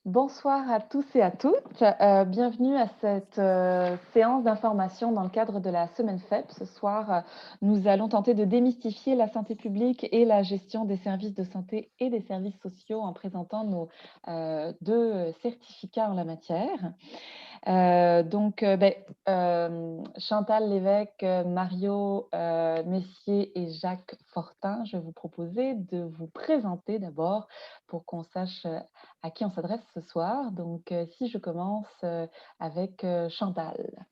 Bonsoir à tous et à toutes. Bienvenue à cette séance d'information dans le cadre de la semaine FEP. Ce soir, nous allons tenter de démystifier la santé publique et la gestion des services de santé et des services sociaux en présentant nos deux certificats en la matière. Chantal Lévesque, Mario Messier et Jacques Fortin, je vais vous proposer de vous présenter d'abord pour qu'on sache à qui on s'adresse ce soir. Donc, si je commence avec Chantal.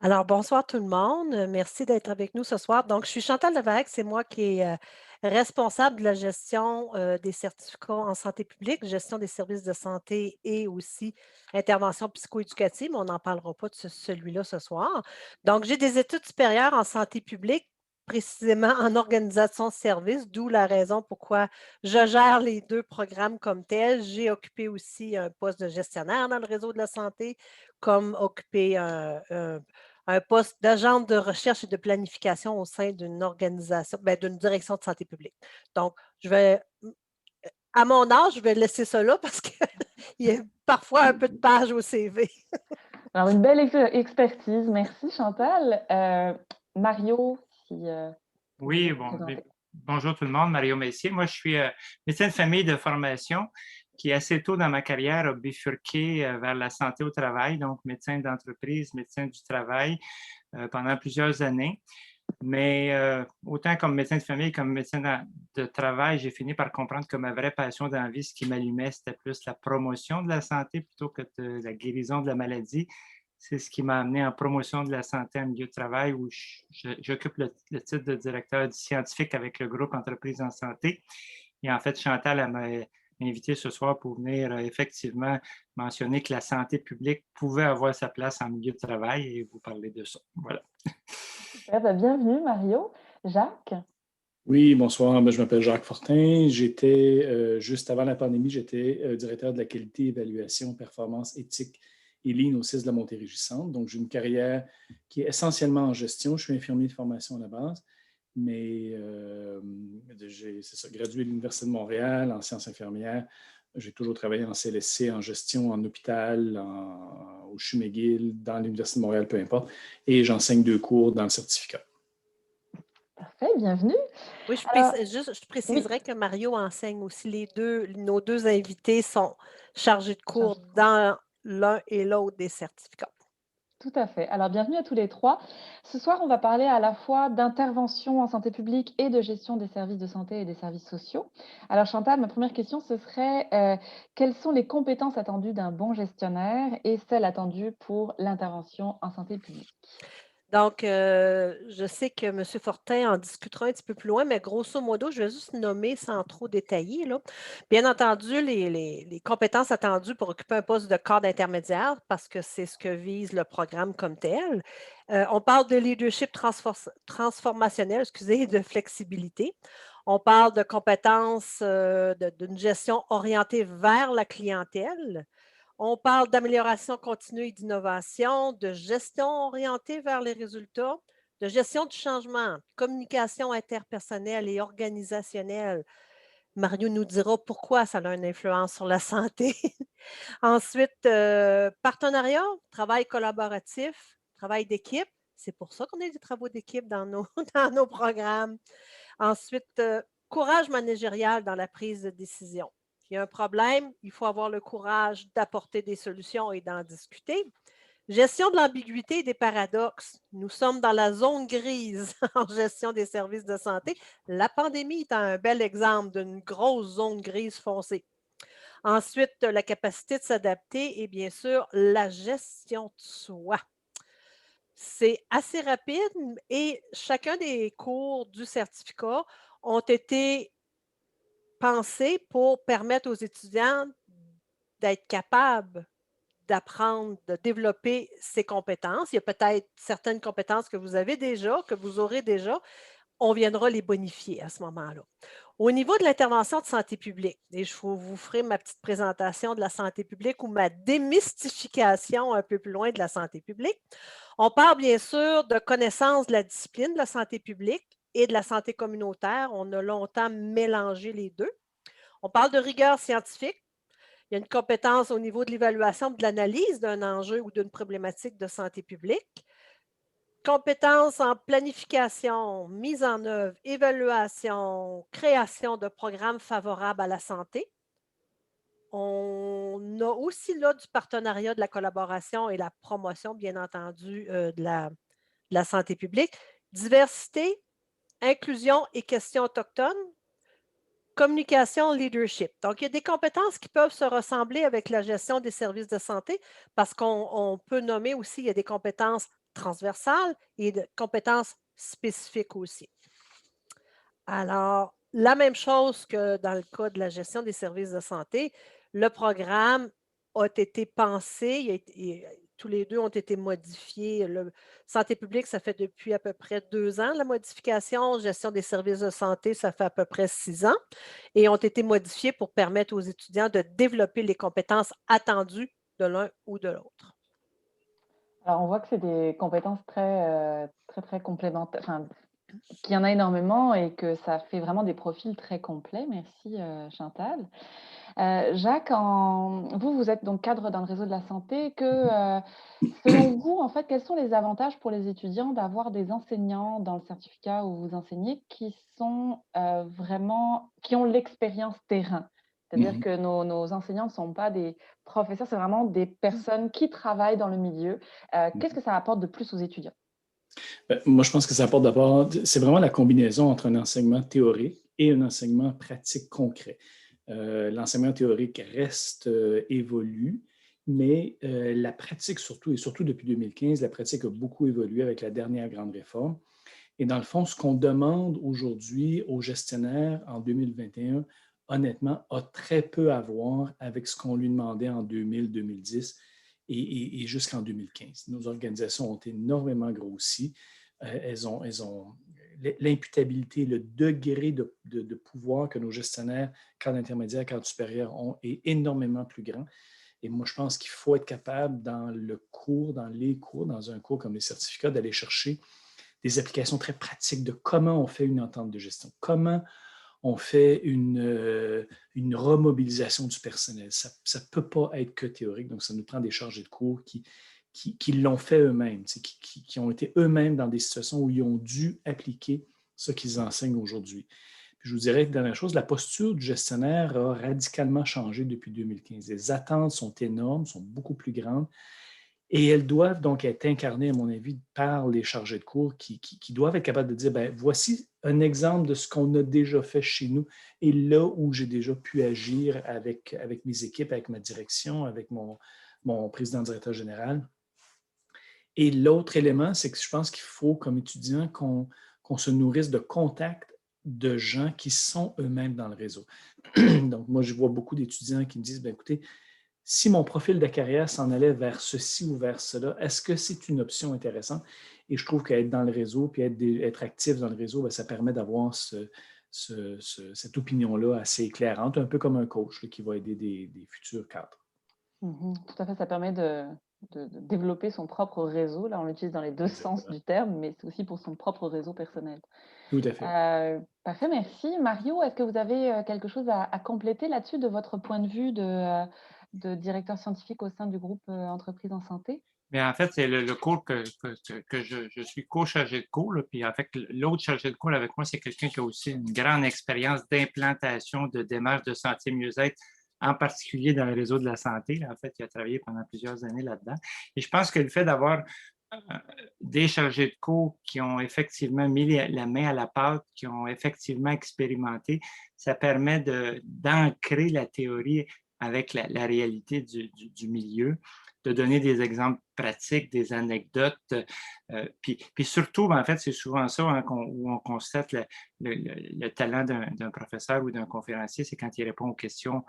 Alors, bonsoir tout le monde. Merci d'être avec nous ce soir. Donc, je suis Chantal Levac, c'est moi qui est responsable de la gestion des certificats en santé publique, gestion des services de santé et aussi intervention psychoéducative, mais on n'en parlera pas de celui-là ce soir. Donc, j'ai des études supérieures en santé publique, précisément en organisation de services, d'où la raison pourquoi je gère les deux programmes comme tels. J'ai occupé aussi un poste de gestionnaire dans le réseau de la santé, comme occupé un poste d'agente de recherche et de planification au sein d'une organisation, d'une direction de santé publique. Donc, je vais, à mon âge, je vais laisser ça là parce qu'il y a parfois un peu de page au CV. Alors, une belle expertise. Merci Chantal. Mario, si vous voulez Oui, vous présenter. bonjour tout le monde, Mario Messier. Moi, je suis médecin de famille de formation qui, assez tôt dans ma carrière, a bifurqué vers la santé au travail, donc médecin d'entreprise, médecin du travail pendant plusieurs années. Mais autant comme médecin de famille, comme médecin de travail, j'ai fini par comprendre que ma vraie passion dans la vie, ce qui m'allumait, c'était plus la promotion de la santé plutôt que de la guérison de la maladie. C'est ce qui m'a amené en promotion de la santé en milieu de travail où j'occupe le titre de directeur scientifique avec le groupe Entreprises en santé. Et en fait, Chantal elle m'a invité ce soir pour venir effectivement mentionner que la santé publique pouvait avoir sa place en milieu de travail et vous parler de ça. Voilà. Super, bienvenue Mario. Jacques. Oui, bonsoir. Je m'appelle Jacques Fortin. J'étais, juste avant la pandémie, j'étais directeur de la qualité, évaluation, performance, éthique et Lean au CIS de la Montérégie-Centre. Donc, j'ai une carrière qui est essentiellement en gestion. Je suis infirmier de formation à la base, mais j'ai, c'est ça, gradué de l'Université de Montréal en sciences infirmières. J'ai toujours travaillé en CLSC, en gestion, en hôpital, au CHU McGill, dans l'Université de Montréal, peu importe. Et j'enseigne 2 cours dans le certificat. Parfait, bienvenue. Oui, Alors, je oui, préciserai que Mario enseigne aussi nos deux invités sont chargés de cours chargé de cours. dans l'un et l'autre des certificats. Tout à fait. Alors, bienvenue à tous les trois. Ce soir, on va parler à la fois d'intervention en santé publique et de gestion des services de santé et des services sociaux. Alors, Chantal, ma première question, ce serait quelles sont les compétences attendues d'un bon gestionnaire et celles attendues pour l'intervention en santé publique? Donc, je sais que M. Fortin en discutera un petit peu plus loin, mais grosso modo, je vais juste nommer sans trop détailler, là. Bien entendu, les compétences attendues pour occuper un poste de cadre intermédiaire, parce que c'est ce que vise le programme comme tel. On parle de leadership transformationnel, excusez, de flexibilité. On parle de compétences d'une gestion orientée vers la clientèle. On parle d'amélioration continue et d'innovation, de gestion orientée vers les résultats, de gestion du changement, communication interpersonnelle et organisationnelle. Mario nous dira pourquoi ça a une influence sur la santé. Ensuite, partenariat, travail collaboratif, travail d'équipe. C'est pour ça qu'on a des travaux d'équipe dans nos, dans nos programmes. Ensuite, courage managérial dans la prise de décision. Il y a un problème, il faut avoir le courage d'apporter des solutions et d'en discuter. Gestion de l'ambiguïté et des paradoxes. Nous sommes dans la zone grise en gestion des services de santé. La pandémie est un bel exemple d'une grosse zone grise foncée. Ensuite, la capacité de s'adapter et bien sûr, la gestion de soi. C'est assez rapide et chacun des cours du certificat ont été pensés pour permettre aux étudiants d'être capables d'apprendre, de développer ces compétences. Il y a peut-être certaines compétences que vous avez déjà, que vous aurez déjà. On viendra les bonifier à ce moment-là. Au niveau de l'intervention de santé publique, et je vous ferai ma petite présentation de la santé publique ou ma démystification un peu plus loin de la santé publique. On parle bien sûr de connaissance de la discipline de la santé publique et de la santé communautaire. On a longtemps mélangé les deux. On parle de rigueur scientifique. Il y a une compétence au niveau de l'évaluation, de l'analyse d'un enjeu ou d'une problématique de santé publique. Compétences en planification, mise en œuvre, évaluation, création de programmes favorables à la santé. On a aussi là du partenariat, de la collaboration et la promotion, bien entendu, de la santé publique. Diversité, inclusion et questions autochtones. Communication, leadership. Donc, il y a des compétences qui peuvent se ressembler avec la gestion des services de santé parce qu'on peut nommer aussi, il y a des compétences transversales et des compétences spécifiques aussi. Alors, la même chose que dans le cas de la gestion des services de santé, le programme a été pensé, tous les deux ont été modifiés. Santé publique, ça fait depuis à peu près 2 ans la modification. Gestion des services de santé, ça fait à peu près 6 ans et ont été modifiés pour permettre aux étudiants de développer les compétences attendues de l'un ou de l'autre. Alors, on voit que c'est des compétences très complémentaires, enfin, qu'il y en a énormément et que ça fait vraiment des profils très complets. Merci, Chantal. Jacques, vous êtes donc cadre dans le réseau de la santé. Selon vous, en fait, quels sont les avantages pour les étudiants d'avoir des enseignants dans le certificat où vous enseignez qui sont qui ont l'expérience terrain? C'est-à-dire que nos enseignants ne sont pas des professeurs, c'est vraiment des personnes qui travaillent dans le milieu. Qu'est-ce que ça apporte de plus aux étudiants? Moi, je pense que ça apporte d'abord, c'est vraiment la combinaison entre un enseignement théorique et un enseignement pratique concret. L'enseignement théorique reste évolue, mais la pratique surtout, et surtout depuis 2015, la pratique a beaucoup évolué avec la dernière grande réforme. Et dans le fond, ce qu'on demande aujourd'hui aux gestionnaires en 2021, honnêtement, a très peu à voir avec ce qu'on lui demandait en 2000-2010 et jusqu'en 2015. Nos organisations ont énormément grossi. Elles ont l'imputabilité, le degré de pouvoir que nos gestionnaires, cadres intermédiaires, cadres supérieurs ont est énormément plus grand. Et moi, je pense qu'il faut être capable dans les cours, dans un cours comme les certificats, d'aller chercher des applications très pratiques de comment on fait une entente de gestion, comment on fait une remobilisation du personnel. Ça ne peut pas être que théorique, donc ça nous prend des chargés de cours qui l'ont fait eux-mêmes, qui ont été eux-mêmes dans des situations où ils ont dû appliquer ce qu'ils enseignent aujourd'hui. Puis je vous dirais que, dernière chose, la posture du gestionnaire a radicalement changé depuis 2015. Les attentes sont énormes, sont beaucoup plus grandes. Et elles doivent donc être incarnées, à mon avis, par les chargés de cours qui doivent être capables de dire, bien, voici un exemple de ce qu'on a déjà fait chez nous et là où j'ai déjà pu agir avec mes équipes, avec ma direction, avec mon président-directeur général. Et l'autre élément, c'est que je pense qu'il faut, comme étudiant, qu'on se nourrisse de contacts de gens qui sont eux-mêmes dans le réseau. Donc, moi, je vois beaucoup d'étudiants qui me disent, bien, écoutez, si mon profil de carrière s'en allait vers ceci ou vers cela, est-ce que c'est une option intéressante? Et je trouve qu'être dans le réseau puis être actif dans le réseau, bien, ça permet d'avoir cette opinion-là assez éclairante, un peu comme un coach là, qui va aider des futurs cadres. Tout à fait, ça permet de développer son propre réseau. Là, on l'utilise dans les deux sens du terme, mais c'est aussi pour son propre réseau personnel. Tout à fait. Parfait, merci. Mario, est-ce que vous avez quelque chose à compléter là-dessus de votre point de vue de directeur scientifique au sein du groupe Entreprises en santé? Mais en fait, c'est le cours que je suis co-chargé de cours. Là, puis en fait, l'autre chargé de cours avec moi, c'est quelqu'un qui a aussi une grande expérience d'implantation de démarches de santé mieux-être, en particulier dans le réseau de la santé. Là, en fait, il a travaillé pendant plusieurs années là-dedans. Et je pense que le fait d'avoir des chargés de cours qui ont effectivement mis la main à la pâte, qui ont effectivement expérimenté, ça permet d'ancrer la théorie avec la réalité du milieu, de donner des exemples pratiques, des anecdotes. Puis surtout, en fait, c'est souvent ça hein, où on constate le talent d'un professeur ou d'un conférencier, c'est quand il répond aux questions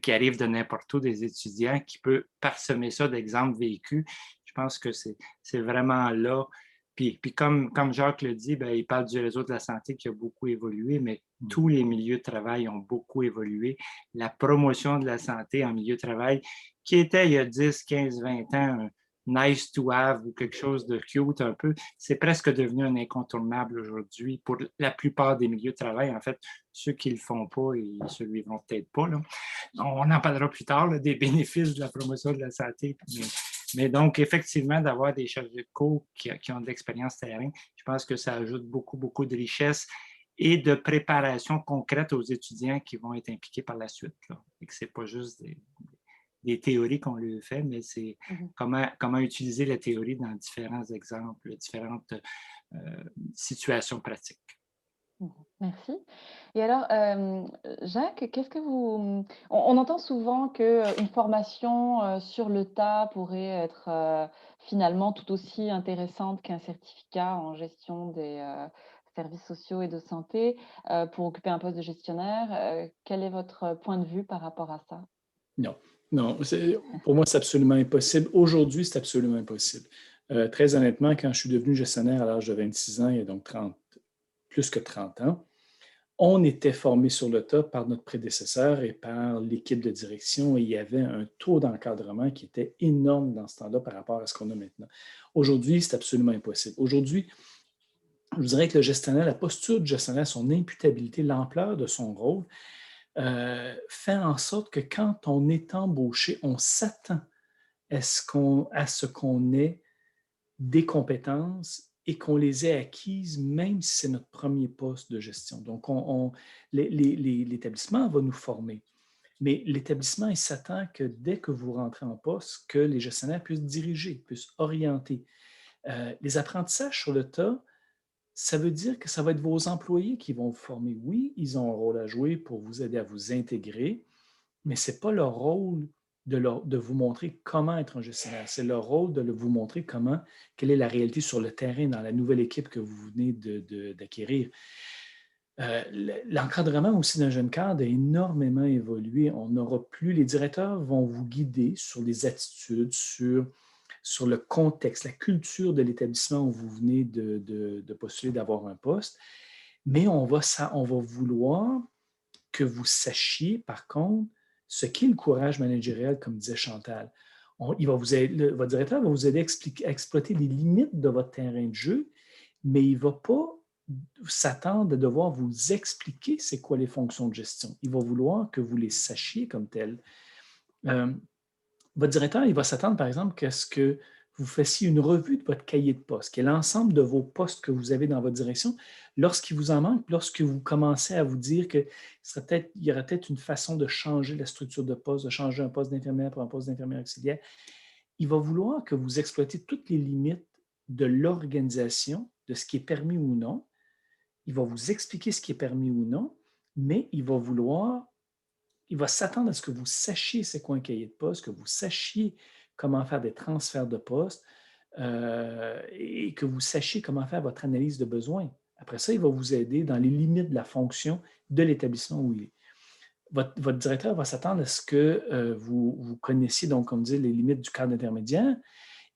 qui arrivent de n'importe où des étudiants, qui peut parsemer ça d'exemples vécus. Je pense que c'est vraiment là. Puis comme Jacques le dit, bien, il parle du réseau de la santé qui a beaucoup évolué, mais tous les milieux de travail ont beaucoup évolué. La promotion de la santé en milieu de travail, qui était il y a 10, 15, 20 ans nice to have ou quelque chose de cute un peu. C'est presque devenu un incontournable aujourd'hui pour la plupart des milieux de travail. En fait, ceux qui ne le font pas, ils ne survivront peut-être pas, là. On en parlera plus tard, là, des bénéfices de la promotion de la santé. Mais donc, effectivement, d'avoir des chargés de cours qui ont de l'expérience terrain, je pense que ça ajoute beaucoup, beaucoup de richesse et de préparation concrète aux étudiants qui vont être impliqués par la suite, là. Et que ce n'est pas juste des théories qu'on lui fait, mais c'est comment utiliser la théorie dans différents exemples, différentes situations pratiques. Merci. Et alors, Jacques, qu'est-ce que vous... On entend souvent qu'une formation sur le tas pourrait être finalement tout aussi intéressante qu'un certificat en gestion des services sociaux et de santé pour occuper un poste de gestionnaire. Quel est votre point de vue par rapport à ça? Non, non. Pour moi, c'est absolument impossible. Aujourd'hui, c'est absolument impossible. Très honnêtement, quand je suis devenu gestionnaire à l'âge de 26 ans, il y a donc plus que 30 ans, on était formé sur le tas par notre prédécesseur et par l'équipe de direction et il y avait un taux d'encadrement qui était énorme dans ce temps-là par rapport à ce qu'on a maintenant. Aujourd'hui, c'est absolument impossible. Aujourd'hui, je dirais que le gestionnaire, la posture du gestionnaire, son imputabilité, l'ampleur de son rôle, fait en sorte que quand on est embauché, on s'attend à ce qu'on ait des compétences et qu'on les ait acquises, même si c'est notre premier poste de gestion. Donc, l'établissement va nous former, mais l'établissement, il s'attend que dès que vous rentrez en poste, que les gestionnaires puissent diriger, puissent orienter. Les apprentissages sur le tas, ça veut dire que ça va être vos employés qui vont vous former. Oui, ils ont un rôle à jouer pour vous aider à vous intégrer, mais ce n'est pas leur rôle de vous montrer comment être un gestionnaire. C'est leur rôle de vous montrer quelle est la réalité sur le terrain dans la nouvelle équipe que vous venez d'acquérir. L'encadrement aussi d'un jeune cadre a énormément évolué. On n'aura plus, les directeurs vont vous guider sur les attitudes, sur le contexte, la culture de l'établissement où vous venez de postuler, d'avoir un poste, mais on va vouloir que vous sachiez, par contre, ce qu'est le courage managérial, comme disait Chantal. Votre directeur va vous aider à exploiter les limites de votre terrain de jeu, mais il ne va pas s'attendre à devoir vous expliquer c'est quoi les fonctions de gestion. Il va vouloir que vous les sachiez comme telles. Votre directeur, il va s'attendre, par exemple, qu'à ce que vous fassiez une revue de votre cahier de poste, qui est l'ensemble de vos postes que vous avez dans votre direction. Lorsqu'il vous en manque, lorsque vous commencez à vous dire qu'il y aurait peut-être une façon de changer la structure de poste, de changer un poste d'infirmière pour un poste d'infirmière auxiliaire, il va vouloir que vous exploitiez toutes les limites de l'organisation, de ce qui est permis ou non. Il va vous expliquer ce qui est permis ou non, mais il va s'attendre à ce que vous sachiez c'est quoi un cahier de poste, que vous sachiez comment faire des transferts de poste et que vous sachiez comment faire votre analyse de besoins. Après ça, il va vous aider dans les limites de la fonction de l'établissement où il est. Votre directeur va s'attendre à ce que vous connaissiez, donc, comme dit, les limites du cadre intermédiaire.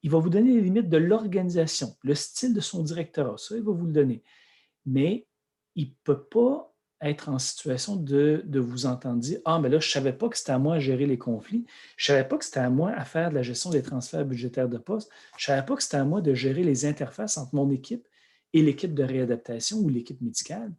Il va vous donner les limites de l'organisation, le style de son directeur. Ça, il va vous le donner. Mais il ne peut pas être en situation de vous entendre dire « Ah, mais là, je ne savais pas que c'était à moi à gérer les conflits. Je ne savais pas que c'était à moi à faire de la gestion des transferts budgétaires de poste. Je ne savais pas que c'était à moi de gérer les interfaces entre mon équipe et l'équipe de réadaptation ou l'équipe médicale.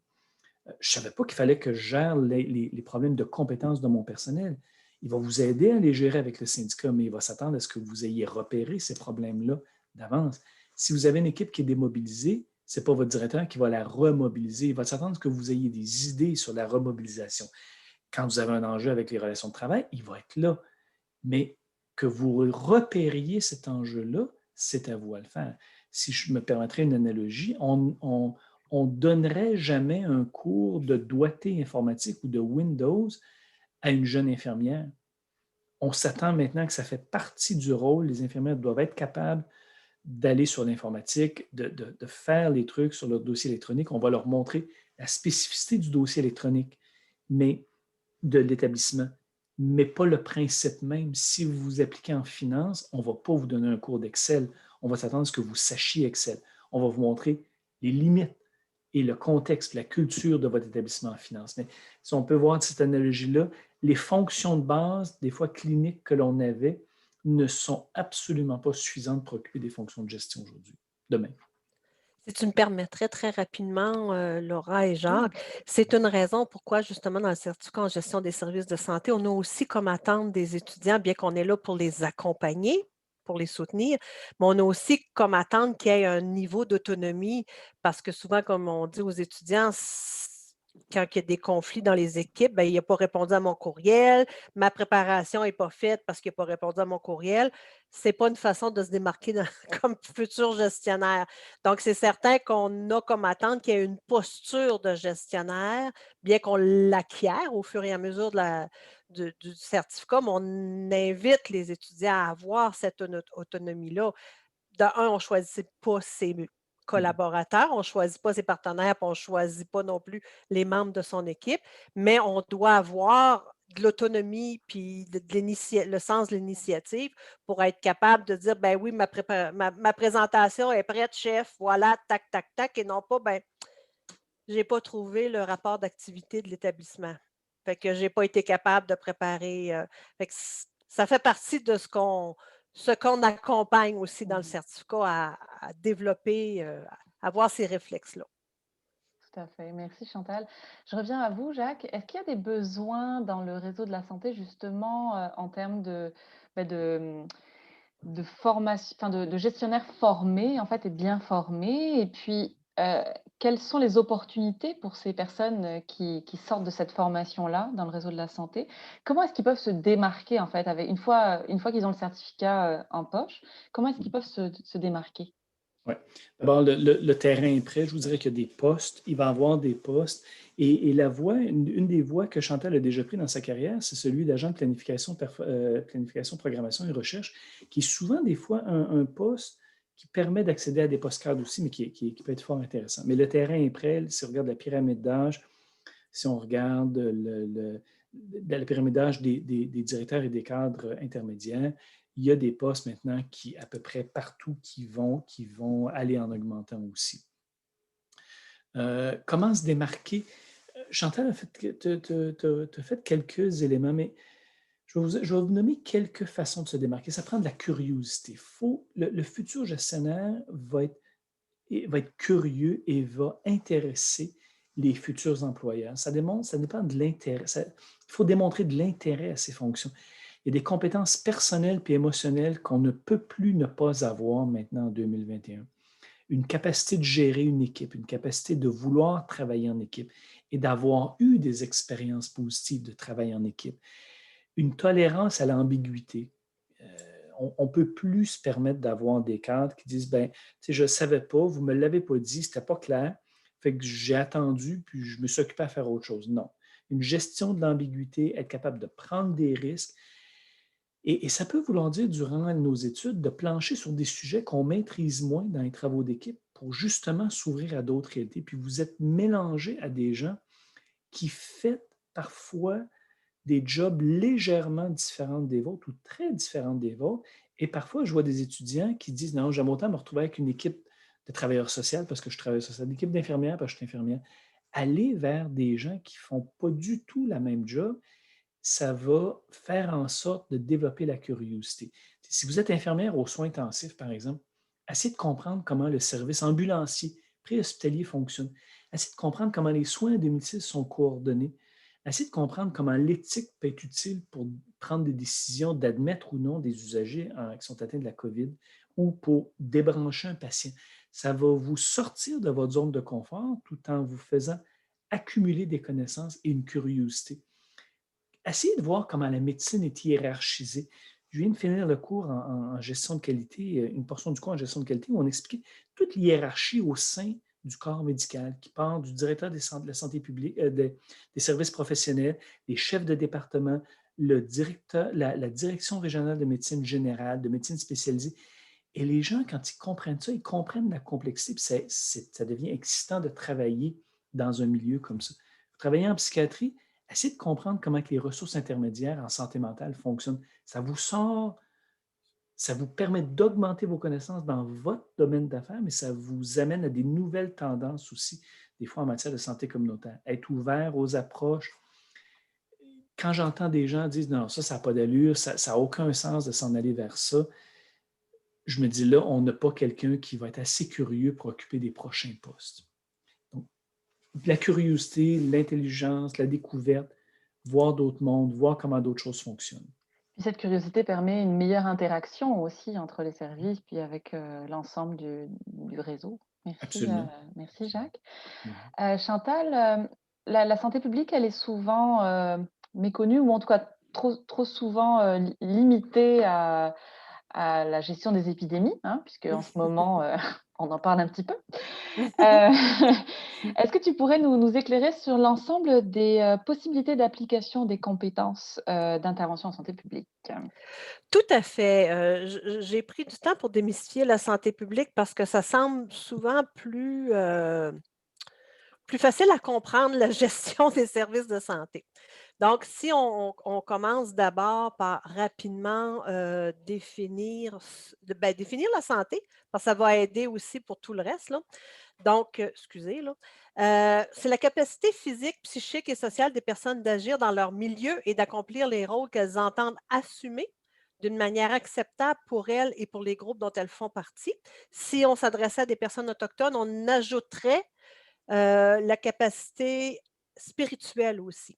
Je ne savais pas qu'il fallait que je gère les problèmes de compétences de mon personnel. » Il va vous aider à les gérer avec le syndicat, mais il va s'attendre à ce que vous ayez repéré ces problèmes-là d'avance. Si vous avez une équipe qui est démobilisée, ce n'est pas votre directeur qui va la remobiliser. Il va s'attendre à ce que vous ayez des idées sur la remobilisation. Quand vous avez un enjeu avec les relations de travail, il va être là. Mais que vous repériez cet enjeu-là, c'est à vous à le faire. Si je me permettrais une analogie, on ne donnerait jamais un cours de doigté informatique ou de Windows à une jeune infirmière. On s'attend maintenant que ça fait partie du rôle. Les infirmières doivent être capables d'aller sur l'informatique, de faire les trucs sur leur dossier électronique. On va leur montrer la spécificité du dossier électronique, mais de l'établissement, mais pas le principe même. Si vous vous appliquez en finance, on ne va pas vous donner un cours d'Excel. On va s'attendre à ce que vous sachiez Excel. On va vous montrer les limites et le contexte, la culture de votre établissement en finance. Mais si on peut voir cette analogie-là, les fonctions de base, des fois cliniques que l'on avait, ne sont absolument pas suffisantes pour occuper des fonctions de gestion aujourd'hui, demain. Si tu me permettrais très rapidement, Laura et Jacques, c'est une raison pourquoi justement dans le certificat en gestion des services de santé, on a aussi comme attente des étudiants, bien qu'on est là pour les accompagner, pour les soutenir, mais on a aussi comme attente qu'il y ait un niveau d'autonomie parce que souvent, comme on dit aux étudiants, quand il y a des conflits dans les équipes, bien, il n'a pas répondu à mon courriel, ma préparation n'est pas faite parce qu'il n'a pas répondu à mon courriel. Ce n'est pas une façon de se démarquer comme futur gestionnaire. Donc, c'est certain qu'on a comme attente qu'il y ait une posture de gestionnaire, bien qu'on l'acquiert au fur et à mesure du certificat, mais on invite les étudiants à avoir cette autonomie-là. De un, on ne choisit pas ses collaborateurs, on ne choisit pas ses partenaires, puis on ne choisit pas non plus les membres de son équipe, mais on doit avoir de l'autonomie puis le sens de l'initiative pour être capable de dire, ben oui, ma présentation est prête, chef, voilà, tac, tac, tac, et non pas, ben, je n'ai pas trouvé le rapport d'activité de l'établissement. Fait que je n'ai pas été capable de préparer. Fait que ça fait partie de ce qu'on accompagne aussi dans le certificat à développer, à avoir ces réflexes-là. Tout à fait. Merci Chantal. Je reviens à vous, Jacques. Est-ce qu'il y a des besoins dans le réseau de la santé, justement, en termes bah, de formation, enfin de gestionnaires formés, en fait, et bien formés? Et puis, quelles sont les opportunités pour ces personnes qui sortent de cette formation-là dans le réseau de la santé? Comment est-ce qu'ils peuvent se démarquer, en fait, une fois qu'ils ont le certificat en poche? Comment est-ce qu'ils peuvent se démarquer? Oui. D'abord, le terrain est prêt. Je vous dirais qu'il y a des postes. Il va y avoir des postes. Et la voie, une des voies que Chantal a déjà pris dans sa carrière, c'est celui d'agent de planification, programmation et recherche, qui est souvent des fois un poste qui permet d'accéder à des postes cadres aussi, mais qui peut être fort intéressant. Mais le terrain est prêt. Si on regarde la pyramide d'âge, si on regarde la pyramide d'âge des directeurs et des cadres intermédiaires, il y a des postes maintenant qui, à peu près partout, qui vont aller en augmentant aussi. Comment se démarquer? Chantal a fait quelques éléments, mais je vais vous nommer quelques façons de se démarquer. Ça prend de la curiosité. Le futur gestionnaire va être curieux et va intéresser les futurs employeurs. Ça dépend de l'intérêt. Il faut démontrer de l'intérêt à ces fonctions. Il y a des compétences personnelles et émotionnelles qu'on ne peut plus ne pas avoir maintenant en 2021. Une capacité de gérer une équipe, une capacité de vouloir travailler en équipe et d'avoir eu des expériences positives de travail en équipe. Une tolérance à l'ambiguïté. On ne peut plus se permettre d'avoir des cadres qui disent, ben, je ne savais pas, vous ne me l'avez pas dit, ce n'était pas clair, fait que j'ai attendu, puis je me suis occupé à faire autre chose. Non. Une gestion de l'ambiguïté, être capable de prendre des risques. Et ça peut vouloir dire, durant nos études, de plancher sur des sujets qu'on maîtrise moins dans les travaux d'équipe pour justement s'ouvrir à d'autres réalités. Puis vous êtes mélangé à des gens qui font parfois des jobs légèrement différents des vôtres ou très différents des vôtres. Et parfois, je vois des étudiants qui disent, non, j'aime autant me retrouver avec une équipe de travailleurs sociaux parce que je travaille social, une équipe d'infirmières parce que je suis infirmière. Aller vers des gens qui ne font pas du tout la même job, ça va faire en sorte de développer la curiosité. Si vous êtes infirmière aux soins intensifs, par exemple, essayez de comprendre comment le service ambulancier, préhospitalier fonctionne. Essayez de comprendre comment les soins à domicile sont coordonnés. Essayez de comprendre comment l'éthique peut être utile pour prendre des décisions d'admettre ou non des usagers qui sont atteints de la COVID ou pour débrancher un patient. Ça va vous sortir de votre zone de confort tout en vous faisant accumuler des connaissances et une curiosité. Essayez de voir comment la médecine est hiérarchisée. Je viens de finir le cours en gestion de qualité, une portion du cours en gestion de qualité où on expliquait toute l'hiérarchie au sein du corps médical qui part du directeur de la santé publique, des services professionnels, des chefs de département, la direction régionale de médecine générale, de médecine spécialisée. Et les gens, quand ils comprennent ça, ils comprennent la complexité, puis ça devient excitant de travailler dans un milieu comme ça. Travailler en psychiatrie, essayez de comprendre comment les ressources intermédiaires en santé mentale fonctionnent. Ça vous permet d'augmenter vos connaissances dans votre domaine d'affaires, mais ça vous amène à des nouvelles tendances aussi, des fois en matière de santé communautaire. Être ouvert aux approches. quand j'entends des gens dire non, ça n'a pas d'allure, ça n'a aucun sens de s'en aller vers ça, je me dis là, on n'a pas quelqu'un qui va être assez curieux pour occuper des prochains postes. Donc, la curiosité, l'intelligence, la découverte, voir d'autres mondes, voir comment d'autres choses fonctionnent. Cette curiosité permet une meilleure interaction aussi entre les services, puis avec l'ensemble du réseau. Absolument. Merci Jacques. Mhm. Chantal, la santé publique, elle est souvent méconnue, ou en tout cas trop souvent limitée à la gestion des épidémies, hein, puisque en ce moment, on en parle un petit peu. Est-ce que tu pourrais nous éclairer sur l'ensemble des possibilités d'application des compétences d'intervention en santé publique? Tout à fait. J'ai pris du temps pour démystifier la santé publique parce que ça semble souvent plus facile à comprendre la gestion des services de santé. Donc, si on commence d'abord par rapidement définir la santé, parce que ça va aider aussi pour tout le reste, là. Donc, excusez, là. C'est la capacité physique, psychique et sociale des personnes d'agir dans leur milieu et d'accomplir les rôles qu'elles entendent assumer d'une manière acceptable pour elles et pour les groupes dont elles font partie. Si on s'adressait à des personnes autochtones, on ajouterait la capacité spirituelle aussi.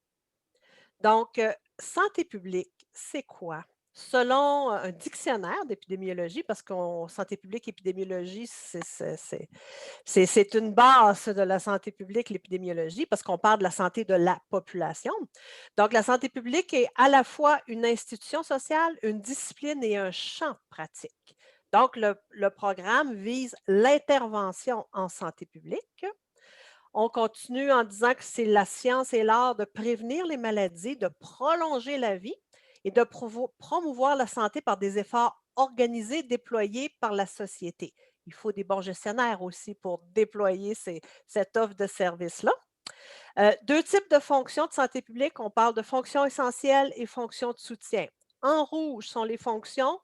Donc, santé publique, c'est quoi? Selon un dictionnaire d'épidémiologie, parce qu'en santé publique, épidémiologie, c'est une base de la santé publique, l'épidémiologie, parce qu'on parle de la santé de la population. Donc, la santé publique est à la fois une institution sociale, une discipline et un champ pratique. Donc, le programme vise l'intervention en santé publique. On continue en disant que c'est la science et l'art de prévenir les maladies, de prolonger la vie et de promouvoir la santé par des efforts organisés, déployés par la société. Il faut des bons gestionnaires aussi pour déployer cette offre de services-là. Deux types de fonctions de santé publique. On parle de fonctions essentielles et fonctions de soutien. En rouge sont les fonctions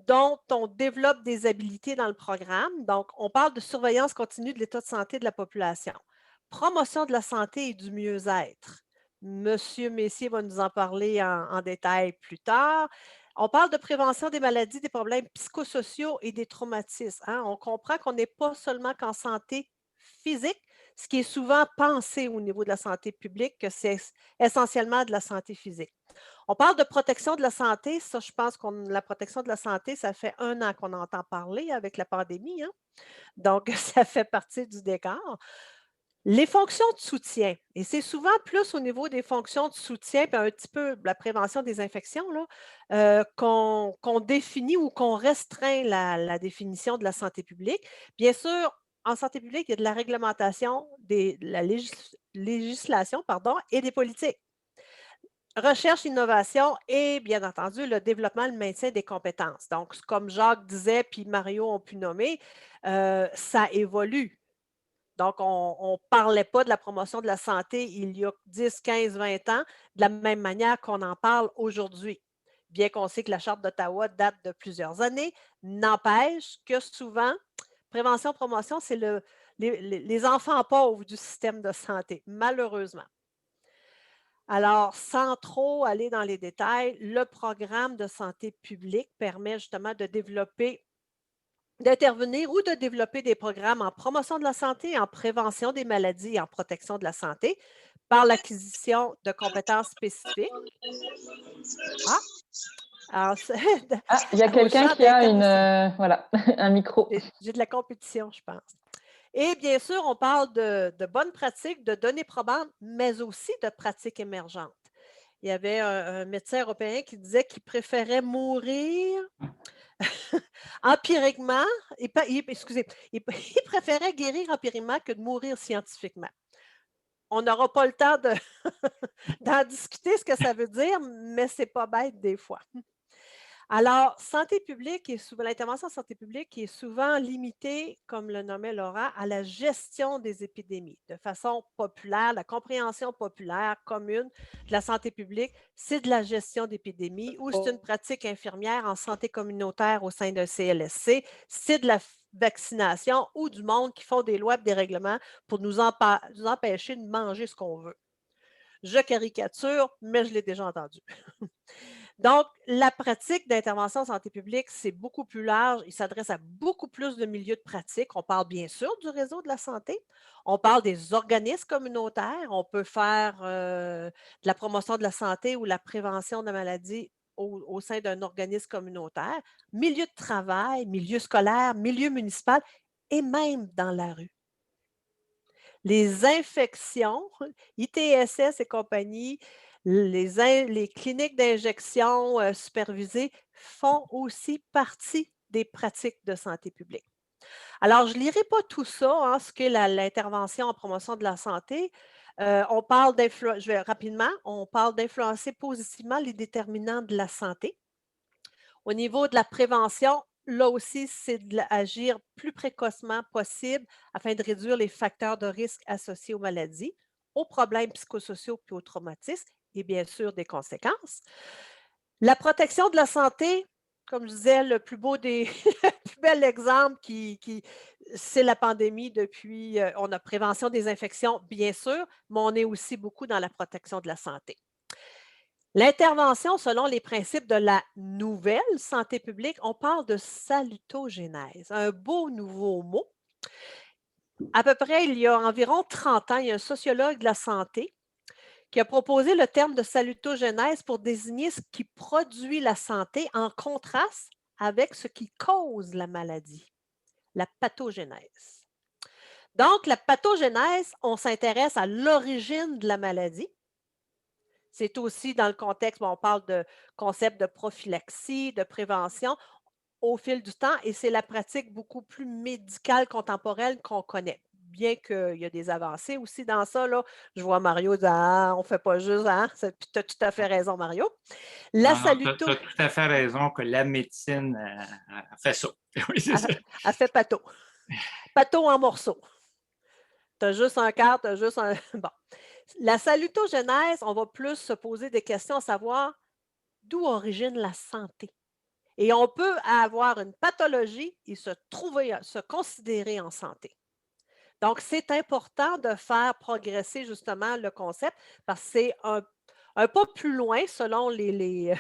dont on développe des habilités dans le programme. Donc, on parle de surveillance continue de l'état de santé de la population. Promotion de la santé et du mieux-être. Monsieur Messier va nous en parler en détail plus tard. On parle de prévention des maladies, des problèmes psychosociaux et des traumatismes, hein. On comprend qu'on n'est pas seulement qu'en santé physique, ce qui est souvent pensé au niveau de la santé publique, que c'est essentiellement de la santé physique. On parle de protection de la santé. Ça, je pense que la protection de la santé, ça fait 1 an qu'on entend parler avec la pandémie, hein? Donc, ça fait partie du décor. Les fonctions de soutien, et c'est souvent plus au niveau des fonctions de soutien, puis un petit peu la prévention des infections, là, qu'on définit ou qu'on restreint la définition de la santé publique. Bien sûr, en santé publique, il y a de la réglementation, de la législation, pardon, et des politiques. Recherche, innovation et bien entendu le développement, le maintien des compétences. Donc, comme Jacques disait, puis Mario ont pu nommer, ça évolue. Donc, on ne parlait pas de la promotion de la santé il y a 10, 15, 20 ans de la même manière qu'on en parle aujourd'hui. Bien qu'on sait que la Charte d'Ottawa date de plusieurs années, n'empêche que souvent, prévention, promotion, c'est les enfants pauvres du système de santé, malheureusement. Alors, sans trop aller dans les détails, le programme de santé publique permet justement d'intervenir ou de développer des programmes en promotion de la santé, en prévention des maladies et en protection de la santé par l'acquisition de compétences spécifiques. Ah, alors, Il y a au quelqu'un champ qui a d'intervention. voilà, un micro. J'ai de la compétition, je pense. Et bien sûr, on parle de bonnes pratiques, de données probantes, mais aussi de pratiques émergentes. Il y avait un médecin européen qui disait qu'il préférait mourir empiriquement, excusez, il préférait guérir empiriquement que de mourir scientifiquement. On n'aura pas le temps d'en discuter ce que ça veut dire, mais c'est pas bête des fois. Alors, santé publique est souvent, l'intervention en santé publique est souvent limitée, comme le nommait Laura, à la gestion des épidémies. De façon populaire, la compréhension populaire commune de la santé publique, c'est de la gestion d'épidémies ou c'est une pratique infirmière en santé communautaire au sein d'un CLSC, c'est de la vaccination ou du monde qui font des lois et des règlements pour nous empêcher de manger ce qu'on veut. Je caricature, mais je l'ai déjà entendu. Donc, la pratique d'intervention en santé publique, c'est beaucoup plus large. Il s'adresse à beaucoup plus de milieux de pratique. On parle bien sûr du réseau de la santé. On parle des organismes communautaires. On peut faire de la promotion de la santé ou la prévention de maladies au sein d'un organisme communautaire, milieu de travail, milieu scolaire, milieu municipal et même dans la rue. Les infections, ITSS et compagnie, les cliniques d'injection supervisées font aussi partie des pratiques de santé publique. Alors, je ne lirai pas tout ça, hein, ce qu'est l'intervention en promotion de la santé. On parle je vais rapidement, on parle d'influencer positivement les déterminants de la santé. Au niveau de la prévention, là aussi, c'est d'agir plus précocement possible afin de réduire les facteurs de risque associés aux maladies, aux problèmes psychosociaux et aux traumatismes et bien sûr des conséquences. La protection de la santé, comme je disais, le plus beau le plus bel exemple c'est la pandémie depuis, on a prévention des infections, bien sûr, mais on est aussi beaucoup dans la protection de la santé. L'intervention selon les principes de la nouvelle santé publique, on parle de salutogénèse, un beau nouveau mot. À peu près, il y a environ 30 ans, il y a un sociologue de la santé qui a proposé le terme de salutogénèse pour désigner ce qui produit la santé en contraste avec ce qui cause la maladie, la pathogénèse. Donc, la pathogénèse, on s'intéresse à l'origine de la maladie. C'est aussi dans le contexte où on parle de concept de prophylaxie, de prévention au fil du temps et c'est la pratique beaucoup plus médicale contemporaine qu'on connaît. Bien qu'il y a des avancées aussi dans ça, là, je vois Mario dire ah, on ne fait pas juste, hein? Puis tu as tout à fait raison, Mario. La tu as tout à fait raison que la médecine a fait ça. Oui, c'est ça. Elle fait pâteau. Pâteau en morceaux. Tu as juste un quart, tu as juste un. Bon. La salutogénèse, on va plus se poser des questions à savoir d'où origine la santé. Et on peut avoir une pathologie et se considérer en santé. Donc, c'est important de faire progresser justement le concept parce que c'est un pas plus loin, selon les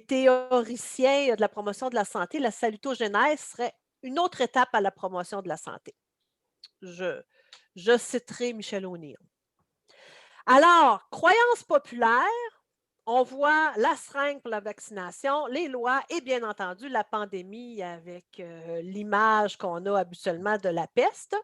théoriciens de la promotion de la santé, la salutogénèse serait une autre étape à la promotion de la santé. Je citerai Michel O'Neill. Alors, croyance populaire, on voit la seringue pour la vaccination, les lois et bien entendu la pandémie avec l'image qu'on a habituellement de la peste.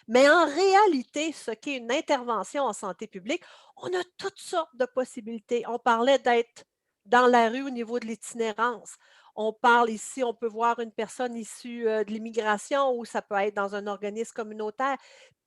Mais en réalité, ce qu'est une intervention en santé publique, on a toutes sortes de possibilités. On parlait d'être dans la rue au niveau de l'itinérance. On parle ici, on peut voir une personne issue de l'immigration ou ça peut être dans un organisme communautaire.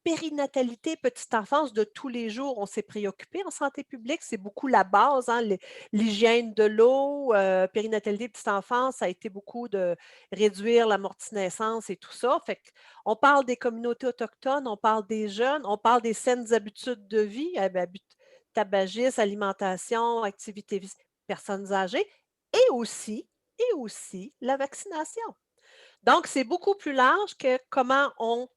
Périnatalité, petite enfance de tous les jours, on s'est préoccupé en santé publique, c'est beaucoup la base, hein, l'hygiène de l'eau, périnatalité, petite enfance, ça a été beaucoup de réduire la mortinaissance et tout ça. Fait on parle des communautés autochtones, on parle des jeunes, on parle des saines habitudes de vie, tabagisme, alimentation, activité physique, personnes âgées, et aussi la vaccination. Donc, c'est beaucoup plus large que comment on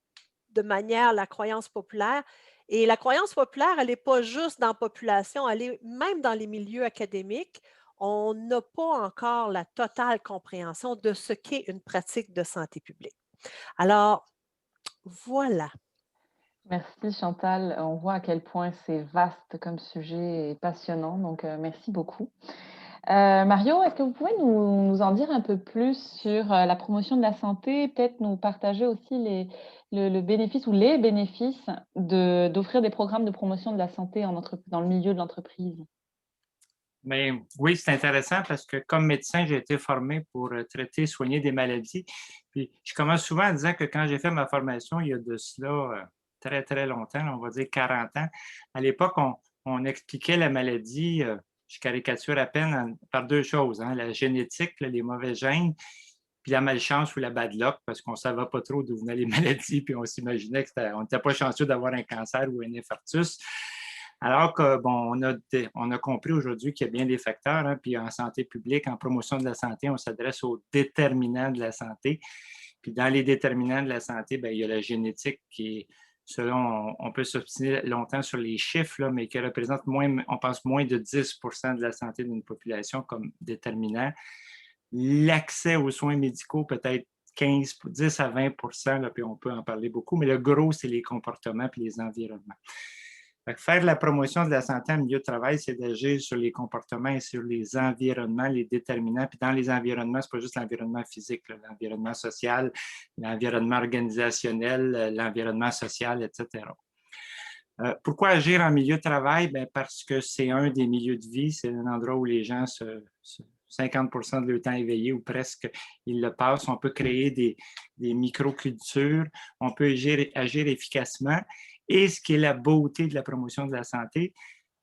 de manière la croyance populaire. Et la croyance populaire, elle n'est pas juste dans la population, elle est même dans les milieux académiques. On n'a pas encore la totale compréhension de ce qu'est une pratique de santé publique. Alors, voilà. Merci Chantal. On voit à quel point c'est vaste comme sujet et passionnant, donc merci beaucoup. Mario, est-ce que vous pouvez nous en dire un peu plus sur la promotion de la santé, peut-être nous partager aussi le bénéfice ou les bénéfices d'offrir des programmes de promotion de la santé dans le milieu de l'entreprise? Mais oui, c'est intéressant parce que comme médecin, j'ai été formé pour traiter, soigner des maladies. Puis je commence souvent en disant que quand j'ai fait ma formation, il y a de cela très, très longtemps, on va dire 40 ans, à l'époque, on expliquait la maladie, je caricature à peine, par deux choses, hein, la génétique, les mauvais gènes, puis la malchance ou la bad luck, parce qu'on ne savait pas trop d'où venaient les maladies, puis on s'imaginait qu'on n'était pas chanceux d'avoir un cancer ou un infarctus. Alors que, bon, on a compris aujourd'hui qu'il y a bien des facteurs, hein, puis en santé publique, en promotion de la santé, on s'adresse aux déterminants de la santé. Puis dans les déterminants de la santé, bien, il y a la génétique qui est on peut s'obstiner longtemps sur les chiffres, là, mais qui représentent on pense, moins de 10% de la santé d'une population comme déterminant. L'accès aux soins médicaux, peut-être 10 à 20%, là, puis on peut en parler beaucoup, mais le gros, c'est les comportements et les environnements. Faire la promotion de la santé en milieu de travail, c'est d'agir sur les comportements et sur les environnements, les déterminants. Puis dans les environnements, ce n'est pas juste l'environnement physique, l'environnement social, l'environnement organisationnel, l'environnement social, etc. Pourquoi agir en milieu de travail? Bien, parce que c'est un des milieux de vie, c'est un endroit où les gens 50% de leur temps éveillé ou presque, ils le passent. On peut créer des microcultures, on peut agir efficacement. Et ce qui est la beauté de la promotion de la santé,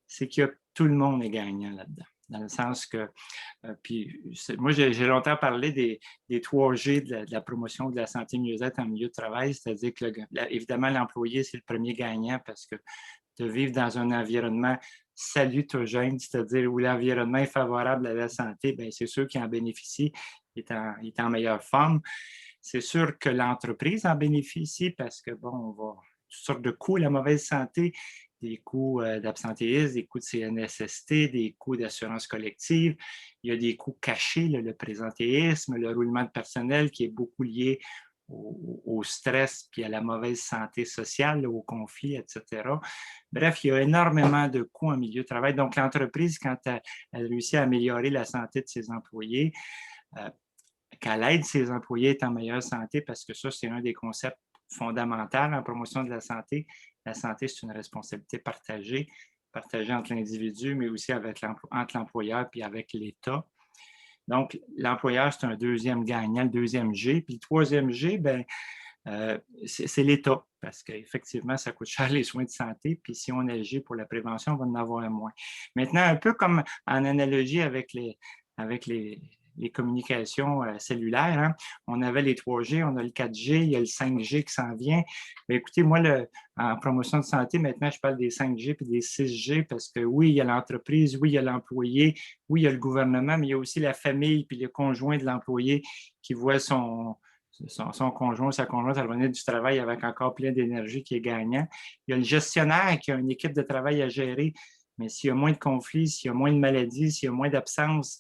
c'est que tout le monde est gagnant là-dedans. Dans le sens que, moi, j'ai longtemps parlé des 3G de la promotion de la santé mieux-être en milieu de travail, c'est-à-dire que, évidemment, l'employé, c'est le premier gagnant parce que de vivre dans un environnement salutogène, c'est-à-dire où l'environnement est favorable à la santé, bien, c'est sûr qu'il en bénéficie, il est en meilleure forme. C'est sûr que l'entreprise en bénéficie parce que, bon, on va toutes sortes de coûts, la mauvaise santé, des coûts d'absentéisme, des coûts de CNSST, des coûts d'assurance collective. Il y a des coûts cachés, le présentéisme, le roulement de personnel qui est beaucoup lié au stress puis à la mauvaise santé sociale, au conflit, etc. Bref, il y a énormément de coûts en milieu de travail. Donc, l'entreprise, quand elle réussit à améliorer la santé de ses employés, qu'elle aide ses employés à être en meilleure santé, parce que ça, c'est un des concepts fondamentaux en promotion de la santé. La santé, c'est une responsabilité partagée entre l'individu, mais aussi entre l'employeur et avec l'État. Donc, l'employeur, c'est un deuxième gagnant, le deuxième G. Puis le troisième G, bien, c'est l'État, parce qu'effectivement, ça coûte cher les soins de santé, puis si on agit pour la prévention, on va en avoir moins. Maintenant, un peu comme en analogie avec les communications cellulaires, hein, on avait les 3G, on a le 4G, il y a le 5G qui s'en vient. Mais écoutez, moi, en promotion de santé, maintenant, je parle des 5G puis des 6G parce que oui, il y a l'entreprise, oui, il y a l'employé, oui, il y a le gouvernement, mais il y a aussi la famille puis le conjoint de l'employé qui voit son conjoint, sa conjointe revenir du travail avec encore plein d'énergie qui est gagnant. Il y a le gestionnaire qui a une équipe de travail à gérer, mais s'il y a moins de conflits, s'il y a moins de maladies, s'il y a moins d'absences,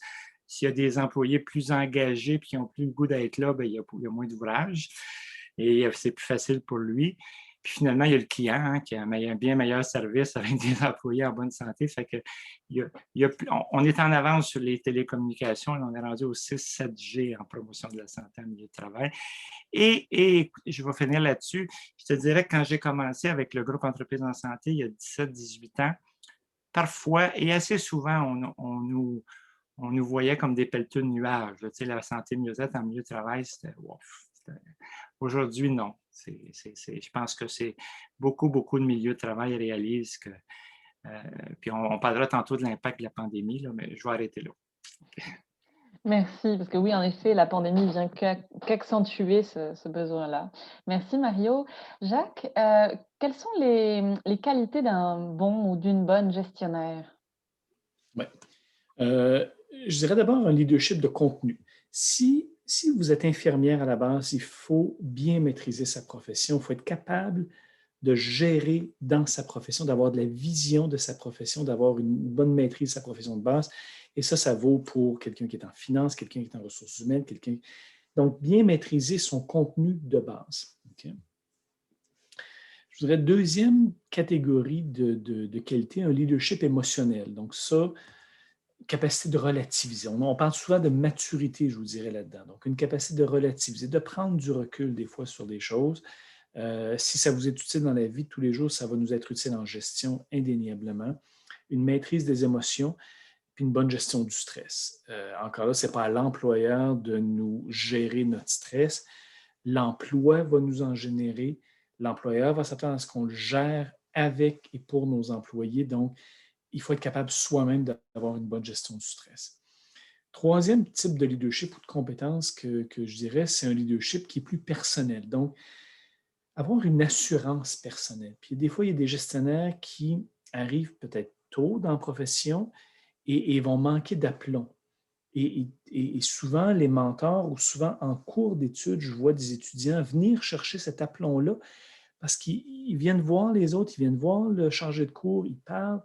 s'il y a des employés plus engagés et qui n'ont plus le goût d'être là, bien, il y a moins d'ouvrage et c'est plus facile pour lui. Puis finalement, il y a le client hein, qui a un bien meilleur service avec des employés en bonne santé. Fait que on est en avance sur les télécommunications. On est rendu au 6-7G en promotion de la santé en milieu de travail. Et je vais finir là-dessus. Je te dirais que quand j'ai commencé avec le groupe Entreprises en santé il y a 17-18 ans, parfois et assez souvent, on nous voyait comme des pelleteux de nuages. Tu sais, la santé mieux-être en milieu de travail, c'était wow. Aujourd'hui, non. Je pense que c'est beaucoup de milieux de travail réalisent que. Puis on parlera tantôt de l'impact de la pandémie, là, mais je vais arrêter là. Merci, parce que oui, en effet, la pandémie vient qu'accentuer ce besoin-là. Merci Mario. Jacques, quelles sont les qualités d'un bon ou d'une bonne gestionnaire? Oui. Je dirais d'abord un leadership de contenu. Si vous êtes infirmière à la base, il faut bien maîtriser sa profession, il faut être capable de gérer dans sa profession, d'avoir de la vision de sa profession, d'avoir une bonne maîtrise de sa profession de base. Et ça vaut pour quelqu'un qui est en finance, quelqu'un qui est en ressources humaines, donc bien maîtriser son contenu de base. Okay? Je dirais deuxième catégorie de qualité, un leadership émotionnel. Donc ça, capacité de relativiser. On parle souvent de maturité, je vous dirais là-dedans. Donc, une capacité de relativiser, de prendre du recul des fois sur des choses. Si ça vous est utile dans la vie de tous les jours, ça va nous être utile en gestion indéniablement. Une maîtrise des émotions, puis une bonne gestion du stress. Encore là, ce n'est pas à l'employeur de nous gérer notre stress. L'emploi va nous en générer. L'employeur va s'attendre à ce qu'on le gère avec et pour nos employés. Donc, il faut être capable soi-même d'avoir une bonne gestion du stress. Troisième type de leadership ou de compétence que je dirais, c'est un leadership qui est plus personnel. Donc, avoir une assurance personnelle. Puis des fois, il y a des gestionnaires qui arrivent peut-être tôt dans la profession et vont manquer d'aplomb. Et souvent, les mentors ou souvent en cours d'études, je vois des étudiants venir chercher cet aplomb-là parce qu'ils viennent voir les autres, ils viennent voir le chargé de cours, ils parlent,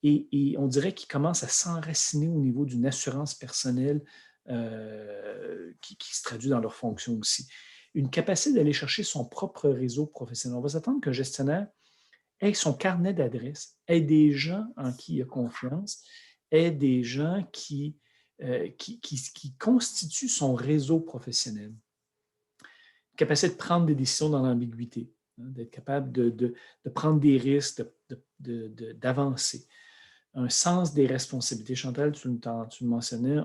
et on dirait qu'ils commencent à s'enraciner au niveau d'une assurance personnelle qui se traduit dans leur fonction aussi. Une capacité d'aller chercher son propre réseau professionnel. On va s'attendre qu'un gestionnaire ait son carnet d'adresses, ait des gens en qui il a confiance, ait des gens qui constituent son réseau professionnel. Capacité de prendre des décisions dans l'ambiguïté, d'être capable de prendre des risques, d'avancer. Un sens des responsabilités. Chantal, tu le mentionnais,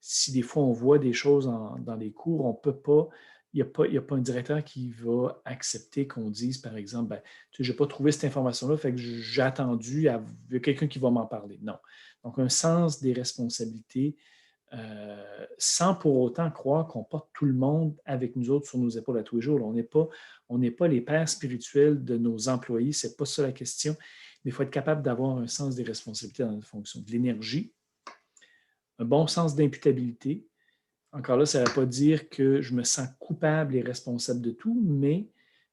si des fois on voit des choses dans les cours, on ne peut pas, il n'y a pas un directeur qui va accepter qu'on dise, par exemple, ben, tu sais, je n'ai pas trouvé cette information-là, fait que j'ai attendu, il y a quelqu'un qui va m'en parler. Non. Donc, un sens des responsabilités, sans pour autant croire qu'on porte tout le monde avec nous autres sur nos épaules à tous les jours. On n'est pas les pères spirituels de nos employés, ce n'est pas ça la question. Mais il faut être capable d'avoir un sens des responsabilités dans notre fonction. De l'énergie, un bon sens d'imputabilité. Encore là, ça ne veut pas dire que je me sens coupable et responsable de tout, mais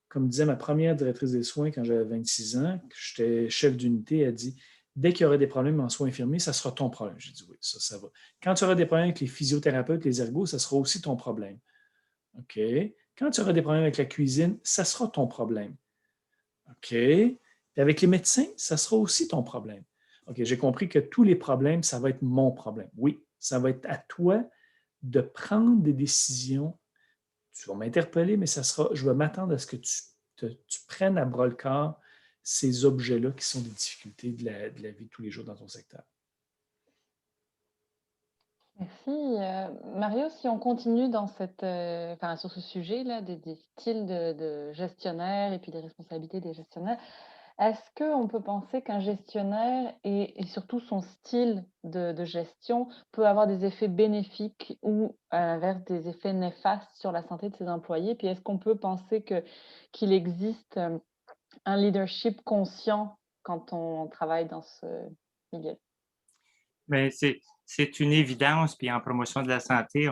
comme disait ma première directrice des soins quand j'avais 26 ans, que j'étais chef d'unité, elle dit « Dès qu'il y aura des problèmes en soins infirmiers, ça sera ton problème. » J'ai dit « Oui, ça va. Quand tu auras des problèmes avec les physiothérapeutes, les ergos, ça sera aussi ton problème. » OK. Quand tu auras des problèmes avec la cuisine, ça sera ton problème. OK. Et avec les médecins, ça sera aussi ton problème. OK, j'ai compris que tous les problèmes, ça va être mon problème. Oui, ça va être à toi de prendre des décisions. Tu vas m'interpeller, mais je vais m'attendre à ce que tu prennes à bras-le-corps ces objets-là qui sont des difficultés de la vie de tous les jours dans ton secteur. Merci. Mario, si on continue sur ce sujet-là, des styles de gestionnaires et puis des responsabilités des gestionnaires, est-ce qu'on peut penser qu'un gestionnaire et surtout son style de gestion peut avoir des effets bénéfiques ou à l'inverse des effets néfastes sur la santé de ses employés? Puis est-ce qu'on peut penser qu'il existe un leadership conscient quand on travaille dans ce milieu? Mais c'est une évidence, puis en promotion de la santé,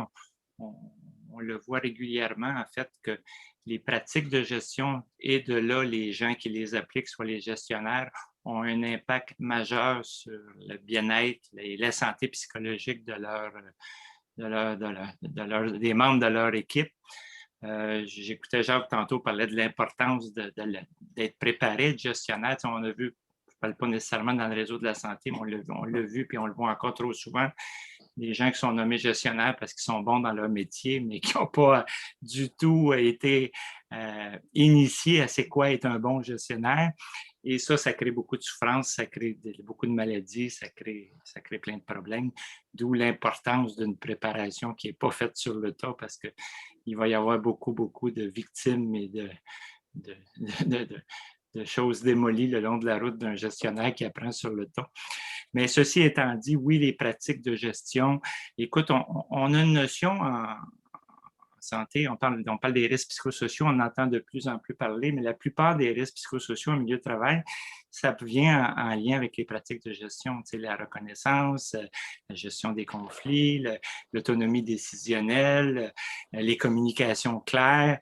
on le voit régulièrement, en fait, que les pratiques de gestion et de là, les gens qui les appliquent, soit les gestionnaires, ont un impact majeur sur le bien-être et la santé psychologique des membres de leur équipe. J'écoutais Jacques tantôt parler de l'importance d'être préparé, être gestionnaire. Tu sais, on a vu, je ne parle pas nécessairement dans le réseau de la santé, mais on l'a vu, puis on le voit encore trop souvent, des gens qui sont nommés gestionnaires parce qu'ils sont bons dans leur métier, mais qui n'ont pas du tout été initiés à c'est quoi être un bon gestionnaire. Et ça crée beaucoup de souffrance, ça crée beaucoup de maladies, ça crée plein de problèmes, d'où l'importance d'une préparation qui n'est pas faite sur le tas parce qu'il va y avoir beaucoup de victimes et de choses démolies le long de la route d'un gestionnaire qui apprend sur le tas. Mais ceci étant dit, oui, les pratiques de gestion, écoute, on a une notion en santé, on parle des risques psychosociaux, on entend de plus en plus parler, mais la plupart des risques psychosociaux au milieu de travail, ça vient en lien avec les pratiques de gestion, tu sais, la reconnaissance, la gestion des conflits, l'autonomie décisionnelle, les communications claires.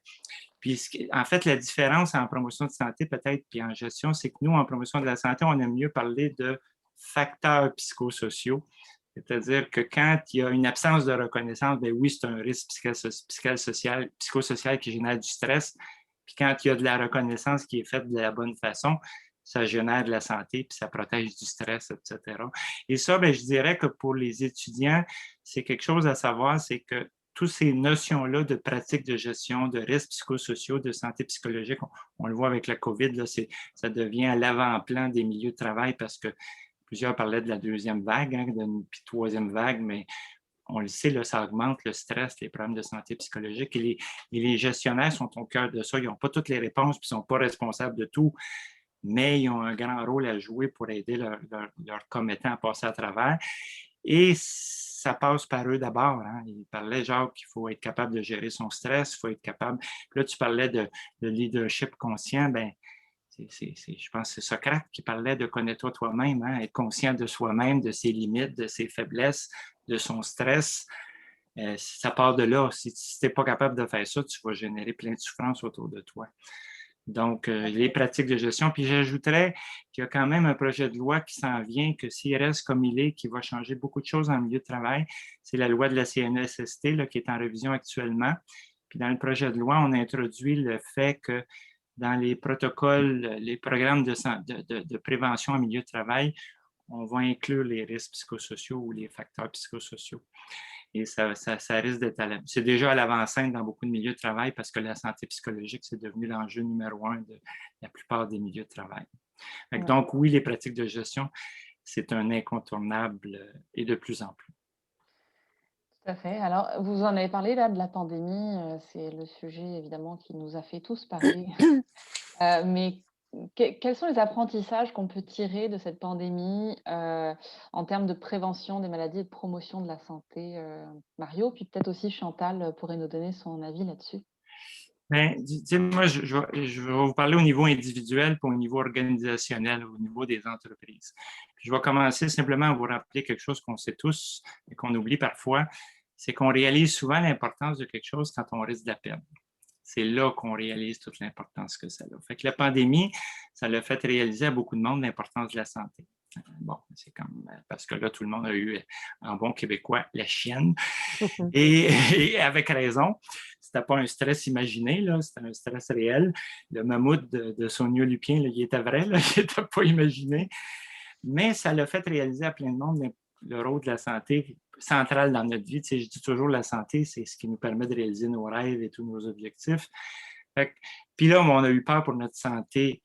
Puis, en fait, la différence en promotion de santé peut-être puis en gestion, c'est que nous, en promotion de la santé, on aime mieux parler de facteurs psychosociaux. C'est-à-dire que quand il y a une absence de reconnaissance, bien oui, c'est un risque psychosocial qui génère du stress. Puis quand il y a de la reconnaissance qui est faite de la bonne façon, ça génère de la santé, puis ça protège du stress, etc. Et ça, bien, je dirais que pour les étudiants, c'est quelque chose à savoir, c'est que toutes ces notions-là de pratiques de gestion, de risques psychosociaux, de santé psychologique, on le voit avec la COVID, là, ça devient à l'avant-plan des milieux de travail parce que plusieurs parlaient de la deuxième vague, puis troisième vague, mais on le sait, là, ça augmente le stress, les problèmes de santé psychologique. Et les gestionnaires sont au cœur de ça. Ils n'ont pas toutes les réponses, puis ils ne sont pas responsables de tout, mais ils ont un grand rôle à jouer pour aider leurs commettants à passer à travers. Et ça passe par eux d'abord. Hein. Il parlait, Jacques, qu'il faut être capable de gérer son stress, il faut être capable... Puis là, tu parlais de leadership conscient, bien, je pense que c'est Socrate qui parlait de connais-toi toi-même, hein, être conscient de soi-même, de ses limites, de ses faiblesses, de son stress. Ça part de là. Si tu n'es pas capable de faire ça, tu vas générer plein de souffrance autour de toi. Donc, les pratiques de gestion. Puis j'ajouterais qu'il y a quand même un projet de loi qui s'en vient, que s'il reste comme il est, qui va changer beaucoup de choses dans le milieu de travail. C'est la loi de la CNESST là, qui est en révision actuellement. Puis dans le projet de loi, on a introduit le fait que dans les protocoles, les programmes de prévention en milieu de travail, on va inclure les risques psychosociaux ou les facteurs psychosociaux. Et ça risque d'être c'est déjà à l'avant-scène dans beaucoup de milieux de travail parce que la santé psychologique, c'est devenu l'enjeu numéro 1 de la plupart des milieux de travail. Ouais. Donc, oui, les pratiques de gestion, c'est un incontournable et de plus en plus. Tout à fait. Alors, vous en avez parlé là de la pandémie, c'est le sujet évidemment qui nous a fait tous parler. Mais quels sont les apprentissages qu'on peut tirer de cette pandémie en termes de prévention des maladies et de promotion de la santé, Mario? Puis peut-être aussi Chantal pourrait nous donner son avis là-dessus. Bien, moi, je vais vous parler au niveau individuel puis au niveau organisationnel, au niveau des entreprises. Puis je vais commencer simplement à vous rappeler quelque chose qu'on sait tous et qu'on oublie parfois, c'est qu'on réalise souvent l'importance de quelque chose quand on risque de la perdre. C'est là qu'on réalise toute l'importance que ça a. Fait que la pandémie, ça l'a fait réaliser à beaucoup de monde l'importance de la santé. Bon, c'est comme parce que là, tout le monde a eu, en bon québécois, la chienne. Et avec raison. C'était pas un stress imaginé, c'était un stress réel. Le mammouth de Sonia Lupien, là, il était vrai, là, il n'était pas imaginé. Mais ça l'a fait réaliser à plein de monde le rôle de la santé central dans notre vie. Tu sais, je dis toujours la santé, c'est ce qui nous permet de réaliser nos rêves et tous nos objectifs. Puis là, on a eu peur pour notre santé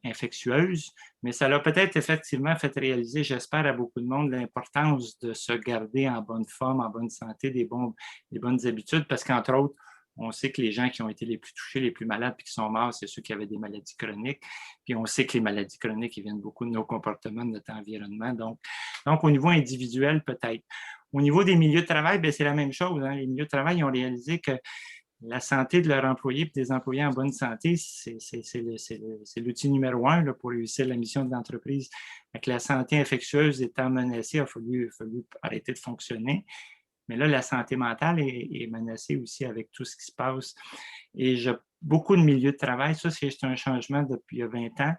infectieuse, mais ça l'a peut-être effectivement fait réaliser, j'espère, à beaucoup de monde l'importance de se garder en bonne forme, en bonne santé, des bonnes habitudes, parce qu'entre autres, on sait que les gens qui ont été les plus touchés, les plus malades, puis qui sont morts, c'est ceux qui avaient des maladies chroniques. Puis on sait que les maladies chroniques, ils viennent beaucoup de nos comportements, de notre environnement. Donc au niveau individuel, peut-être. Au niveau des milieux de travail, bien, c'est la même chose. Hein. Les milieux de travail ont réalisé que la santé de leurs employés et des employés en bonne santé, c'est l'outil numéro 1 là, pour réussir la mission de l'entreprise. La santé infectieuse étant menacée, il a fallu arrêter de fonctionner. Mais là, la santé mentale est menacée aussi avec tout ce qui se passe. Et beaucoup de milieux de travail, ça, c'est un changement depuis 20 ans.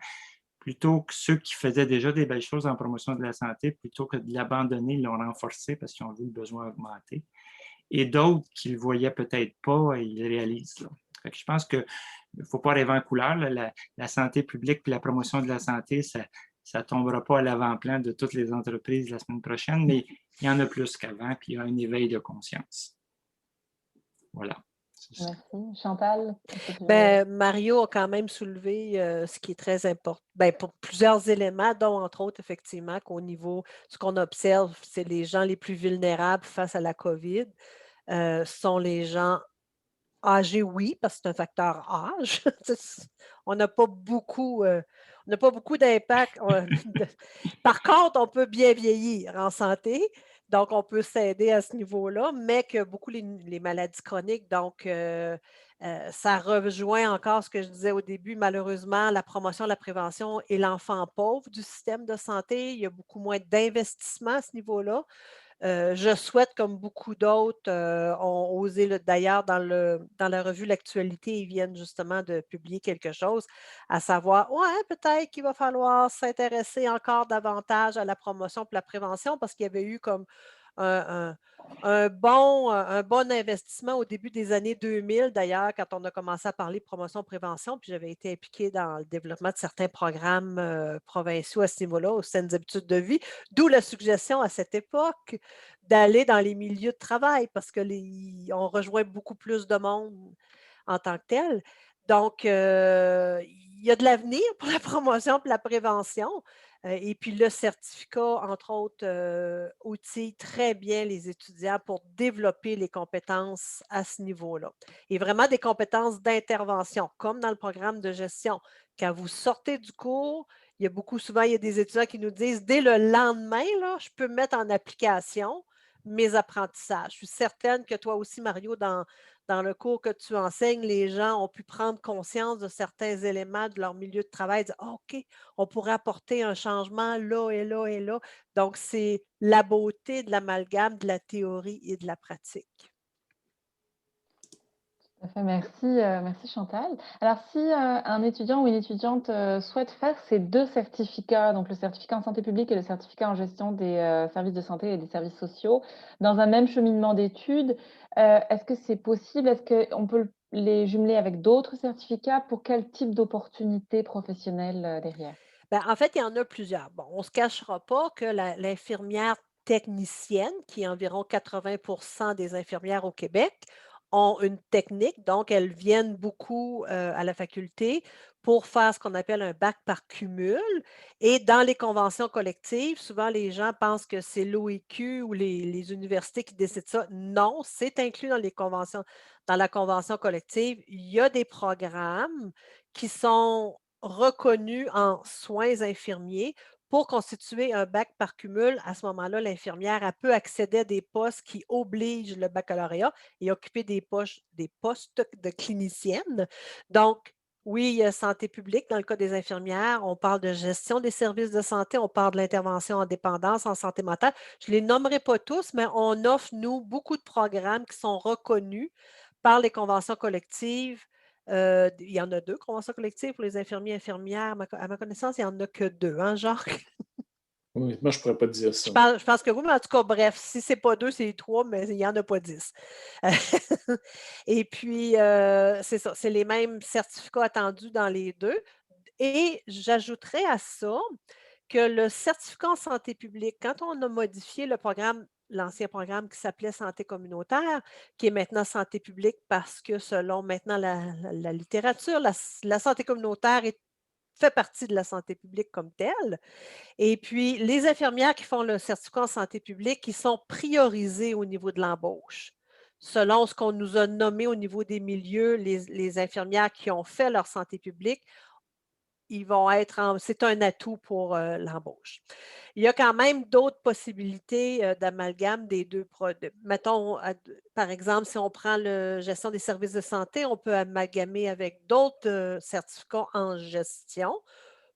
Plutôt que ceux qui faisaient déjà des belles choses en promotion de la santé, plutôt que de l'abandonner, ils l'ont renforcé parce qu'ils ont vu le besoin augmenter. Et d'autres qui ne le voyaient peut-être pas, ils le réalisent. Là. Fait que je pense qu'il ne faut pas rêver en couleur. La santé publique et la promotion de la santé, ça ne tombera pas à l'avant-plan de toutes les entreprises la semaine prochaine, mais il y en a plus qu'avant, puis il y a un éveil de conscience. Voilà. Merci. Chantal? Mario a quand même soulevé ce qui est très important, pour plusieurs éléments, dont entre autres, effectivement, qu'au niveau, ce qu'on observe, c'est les gens les plus vulnérables face à la COVID, sont les gens âgés, oui, parce que c'est un facteur âge. On n'a pas beaucoup, d'impact. Par contre, on peut bien vieillir en santé. Donc, on peut s'aider à ce niveau-là, mais que beaucoup les maladies chroniques, donc ça rejoint encore ce que je disais au début, malheureusement, la promotion, la prévention et l'enfant pauvre du système de santé. Il y a beaucoup moins d'investissement à ce niveau-là. Je souhaite, comme beaucoup d'autres ont osé, d'ailleurs, dans la revue L'Actualité, ils viennent justement de publier quelque chose, à savoir, ouais, peut-être qu'il va falloir s'intéresser encore davantage à la promotion et la prévention parce qu'il y avait eu comme un bon investissement au début des années 2000, d'ailleurs, quand on a commencé à parler de promotion-prévention, puis j'avais été impliquée dans le développement de certains programmes provinciaux à ce niveau-là, aux saines habitudes de vie, d'où la suggestion à cette époque d'aller dans les milieux de travail parce qu'on rejoint beaucoup plus de monde en tant que tel. Donc, il y a de l'avenir pour la promotion et la prévention. Et puis le certificat, entre autres, outille très bien les étudiants pour développer les compétences à ce niveau-là. Et vraiment des compétences d'intervention, comme dans le programme de gestion. Quand vous sortez du cours, souvent, il y a des étudiants qui nous disent, dès le lendemain, là, je peux mettre en application mes apprentissages. Je suis certaine que toi aussi, Mario, dans le cours que tu enseignes, les gens ont pu prendre conscience de certains éléments de leur milieu de travail, dire OK, on pourrait apporter un changement là et là et là. Donc, c'est la beauté de l'amalgame de la théorie et de la pratique. Tout à fait, merci Chantal. Alors si, un étudiant ou une étudiante, souhaite faire ces 2 certificats, donc le certificat en santé publique et le certificat en gestion des, services de santé et des services sociaux, dans un même cheminement d'études, est-ce que c'est possible? Est-ce qu'on peut les jumeler avec d'autres certificats? Pour quel type d'opportunités professionnelles, derrière? Ben, en fait, il y en a plusieurs. Bon, on ne se cachera pas que l'infirmière technicienne, qui est environ 80 des infirmières au Québec, ont une technique, donc elles viennent beaucoup à la faculté pour faire ce qu'on appelle un bac par cumul. Et dans les conventions collectives, souvent les gens pensent que c'est l'OIQ ou les universités qui décident ça. Non, c'est inclus dans les conventions, dans la convention collective. Il y a des programmes qui sont reconnus en soins infirmiers pour constituer un bac par cumul. À ce moment-là, l'infirmière elle peut accéder à des postes qui obligent le baccalauréat et occuper des postes de clinicienne. Donc, oui, il y a santé publique dans le cas des infirmières. On parle de gestion des services de santé, on parle de l'intervention en dépendance, en santé mentale. Je ne les nommerai pas tous, mais on offre, nous, beaucoup de programmes qui sont reconnus par les conventions collectives. Il y en a 2 conventions collectives pour les infirmiers et infirmières. À ma connaissance, il n'y en a que 2, hein, Jacques? Oui, moi, je ne pourrais pas te dire ça. Je pense que oui, mais en tout cas, bref, si ce n'est pas 2, c'est 3, mais il n'y en a pas 10. Et puis, c'est ça, c'est les mêmes certificats attendus dans les 2. Et j'ajouterais à ça que le certificat en santé publique, quand on a modifié le programme, l'ancien programme qui s'appelait santé communautaire, qui est maintenant santé publique parce que selon maintenant la littérature, la santé communautaire fait partie de la santé publique comme telle. Et puis, les infirmières qui font le certificat en santé publique, ils sont priorisés au niveau de l'embauche. Selon ce qu'on nous a nommé au niveau des milieux, les infirmières qui ont fait leur santé publique, c'est un atout pour l'embauche. Il y a quand même d'autres possibilités d'amalgame des 2 mettons, par exemple, si on prend la gestion des services de santé, on peut amalgamer avec d'autres certificats en gestion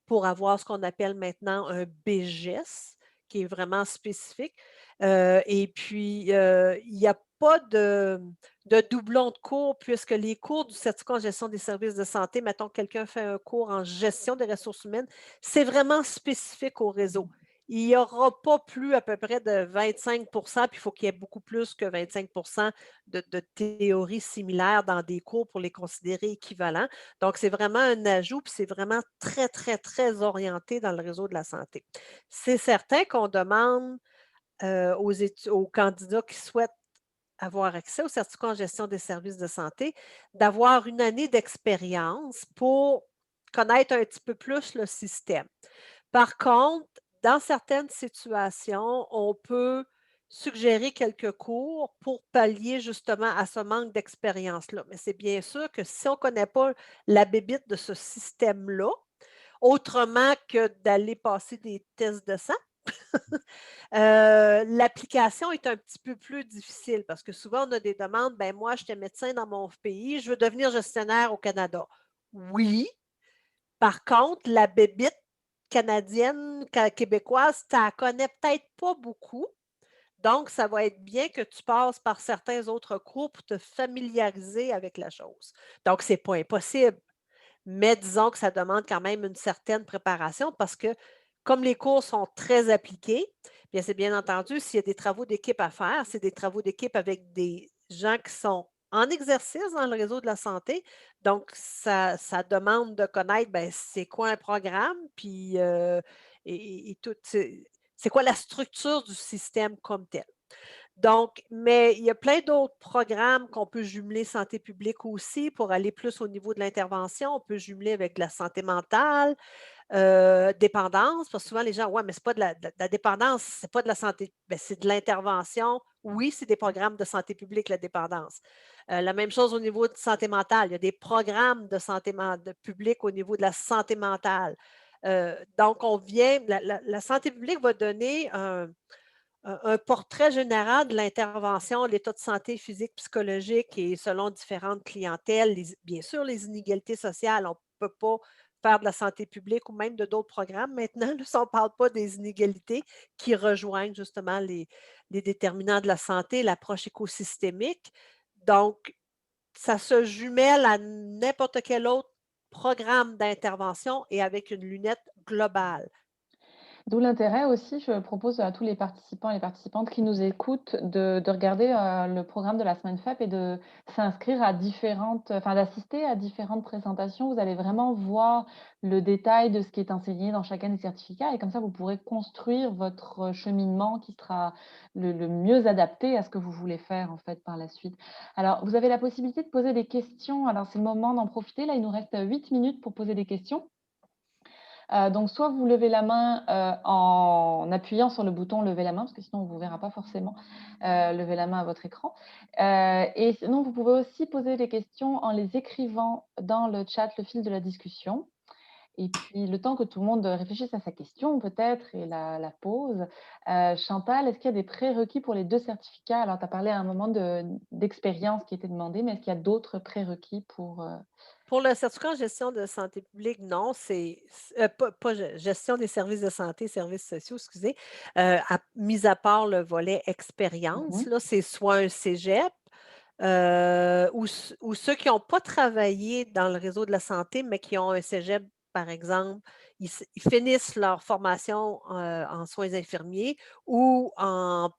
pour avoir ce qu'on appelle maintenant un BGES, qui est vraiment spécifique. Et puis, il n'y a pas de doublon de cours, puisque les cours du certificat en gestion des services de santé, mettons que quelqu'un fait un cours en gestion des ressources humaines, c'est vraiment spécifique au réseau. Il n'y aura pas plus à peu près de 25 puis il faut qu'il y ait beaucoup plus que 25 de théories similaires dans des cours pour les considérer équivalents. Donc, c'est vraiment un ajout, puis c'est vraiment très, très, très orienté dans le réseau de la santé. C'est certain qu'on demande aux candidats qui souhaitent avoir accès au certificat en gestion des services de santé, d'avoir une année d'expérience pour connaître un petit peu plus le système. Par contre, dans certaines situations, on peut suggérer quelques cours pour pallier justement à ce manque d'expérience-là. Mais c'est bien sûr que si on ne connaît pas la bébite de ce système-là, autrement que d'aller passer des tests de sang, l'application est un petit peu plus difficile parce que souvent, on a des demandes, ben moi, j'étais médecin dans mon pays, je veux devenir gestionnaire au Canada. Oui, par contre, la bébite canadienne, québécoise, tu la connais peut-être pas beaucoup. Donc, ça va être bien que tu passes par certains autres cours pour te familiariser avec la chose. Donc, ce n'est pas impossible, mais disons que ça demande quand même une certaine préparation parce que comme les cours sont très appliqués, bien c'est bien entendu, s'il y a des travaux d'équipe à faire, c'est des travaux d'équipe avec des gens qui sont en exercice dans le réseau de la santé. Donc, ça demande de connaître, ben, c'est quoi un programme, puis et tout, c'est quoi la structure du système comme tel. Donc, mais il y a plein d'autres programmes qu'on peut jumeler santé publique aussi pour aller plus au niveau de l'intervention. On peut jumeler avec la santé mentale, dépendance, parce que souvent les gens, ouais, mais c'est pas de la dépendance, c'est pas de la santé, ben, c'est de l'intervention. Oui, c'est des programmes de santé publique, la dépendance. La même chose au niveau de santé mentale. Il y a des programmes de santé publique au niveau de la santé mentale. Donc, la santé publique va donner un portrait général de l'intervention, l'état de santé physique, psychologique et selon différentes clientèles, bien sûr, les inégalités sociales, on ne peut pas faire de la santé publique ou même de d'autres programmes maintenant, là, si on ne parle pas des inégalités qui rejoignent justement les déterminants de la santé, l'approche écosystémique. Donc, ça se jumelle à n'importe quel autre programme d'intervention et avec une lunette globale. D'où l'intérêt aussi, je propose à tous les participants et les participantes qui nous écoutent de regarder, le programme de la semaine FEP et de s'inscrire à d'assister à différentes présentations. Vous allez vraiment voir le détail de ce qui est enseigné dans chacun des certificats et comme ça, vous pourrez construire votre cheminement qui sera le mieux adapté à ce que vous voulez faire, en fait, par la suite. Alors, vous avez la possibilité de poser des questions. Alors, c'est le moment d'en profiter. Là, il nous reste 8 minutes pour poser des questions. Donc soit vous levez la main, en appuyant sur le bouton «Lever la main» parce que sinon on ne vous verra pas forcément, lever la main à votre écran. Et sinon vous pouvez aussi poser des questions en les écrivant dans le chat, le fil de la discussion. Et puis le temps que tout le monde réfléchisse à sa question peut-être et la pose, Chantal, est-ce qu'il y a des prérequis pour les 2 certificats? Alors tu as parlé à un moment d'expérience qui était demandée, mais est-ce qu'il y a d'autres prérequis pour, Pour le certificat en gestion de santé publique, non, pas gestion des services de santé, services sociaux, excusez, mis à part le volet expérience, Mmh. là, c'est soit un cégep, ou ceux qui n'ont pas travaillé dans le réseau de la santé, mais qui ont un cégep, par exemple, ils finissent leur formation, en soins infirmiers ou en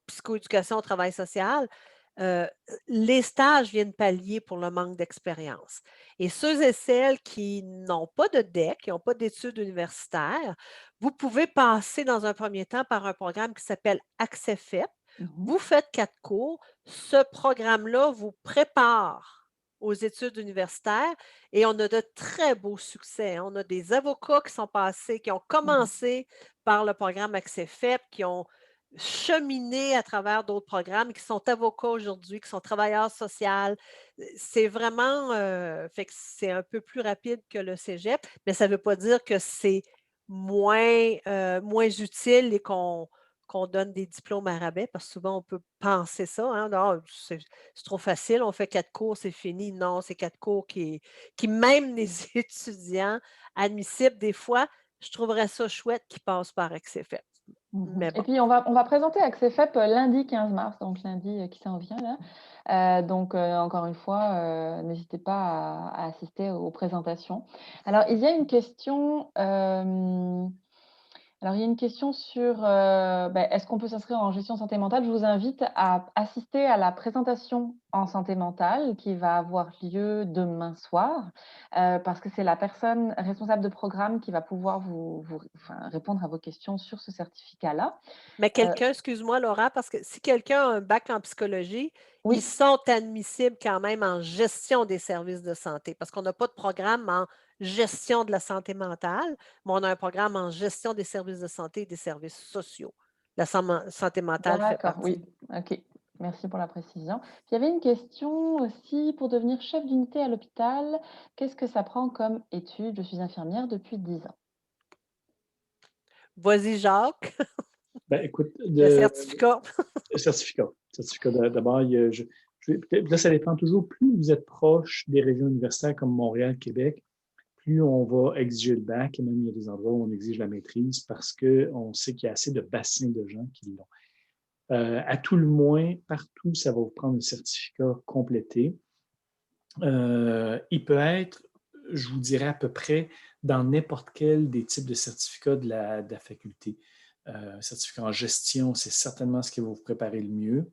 psychoéducation au travail social, heu, les stages viennent pallier pour le manque d'expérience et ceux et celles qui n'ont pas de DEC, qui n'ont pas d'études universitaires, vous pouvez passer dans un premier temps par un programme qui s'appelle Accès FEP. Mmh. Vous faites 4 cours. Ce programme-là vous prépare aux études universitaires et on a de très beaux succès, hein. On a des avocats qui sont passés, qui ont Mmh. commencé par le programme Accès FEP, qui ont cheminer à travers d'autres programmes, qui sont avocats aujourd'hui, qui sont travailleurs sociaux. C'est vraiment, fait que c'est un peu plus rapide que le cégep, mais ça ne veut pas dire que c'est moins utile et qu'on donne des diplômes à rabais, parce que souvent on peut penser ça, hein: «Non, c'est trop facile, on fait 4 cours, c'est fini». Non, c'est 4 cours qui même les étudiants admissibles, des fois, je trouverais ça chouette qu'ils passent par XFF. Mmh. Mais Et bon. puis on va présenter Accès FEP, lundi 15 mars, donc lundi, qui s'en vient là. Donc encore une fois, n'hésitez pas à assister aux présentations. Alors il y a une question, alors, il y a une question sur, est-ce qu'on peut s'inscrire en gestion santé mentale? Je vous invite à assister à la présentation en santé mentale qui va avoir lieu demain soir, parce que c'est la personne responsable de programme qui va pouvoir répondre à vos questions sur ce certificat-là. Mais Heu, quelqu'un, excuse-moi Laura, parce que si quelqu'un a un bac en psychologie, ils oui, sont admissibles quand même en gestion des services de santé, parce qu'on n'a pas de programme en gestion de la santé mentale, mais on a un programme en gestion des services de santé et des services sociaux. La santé mentale fait d'accord, partie. oui, OK. Merci pour la précision. Puis il y avait une question aussi pour devenir chef d'unité à l'hôpital, qu'est-ce que ça prend comme études? Je suis infirmière depuis 10 ans. Vas-y, Jacques, Ben, écoute, le certificat. certificat. Certificat d'abord, peut-être, là, ça dépend toujours. Plus vous êtes proche des régions universitaires comme Montréal, Québec, plus on va exiger le bac, et même il y a des endroits où on exige la maîtrise parce qu'on sait qu'il y a assez de bassins de gens qui l'ont. À tout le moins, partout, ça va vous prendre un certificat complété. Il peut être, je vous dirais à peu près, dans n'importe quel des types de certificats de la faculté. Certificat en gestion, c'est certainement ce qui va vous préparer le mieux.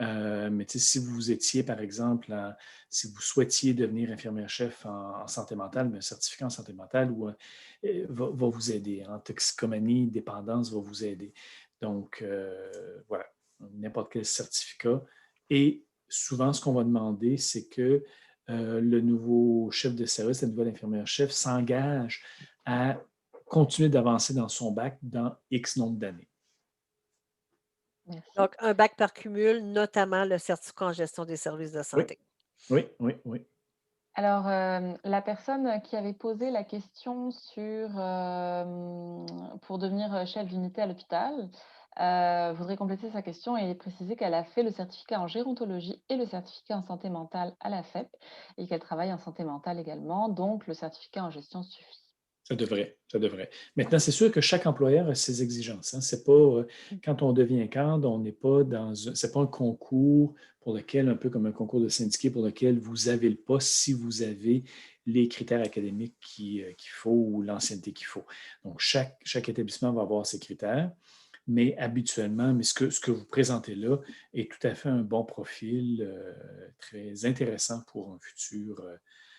Mais si vous étiez, par exemple, si vous souhaitiez devenir infirmière-chef en santé mentale, mais un certificat en santé mentale va vous aider. En toxicomanie, dépendance va vous aider. Donc, voilà, n'importe quel certificat. Et souvent, ce qu'on va demander, c'est que le nouveau chef de service, la nouvelle infirmière-chef, s'engage à continuer d'avancer dans son bac dans X nombre d'années. Merci. Donc, un bac par cumul, notamment le certificat en gestion des services de Oui, santé. oui, oui, oui. Alors, la personne qui avait posé la question pour devenir, chef d'unité à l'hôpital, voudrait compléter sa question et préciser qu'elle a fait le certificat en gérontologie et le certificat en santé mentale à la FEP et qu'elle travaille en santé mentale également, donc le certificat en gestion suffit. Ça devrait, ça devrait. Maintenant, c'est sûr que chaque employeur a ses exigences, hein. C'est pas, quand on devient cadre, on n'est pas c'est pas un concours pour lequel, un peu comme un concours de syndiqué, pour lequel vous avez le poste si vous avez les critères académiques qu'il faut ou l'ancienneté qu'il faut. Donc, chaque établissement va avoir ses critères, mais habituellement, ce que vous présentez là est tout à fait un bon profil, très intéressant pour un futur,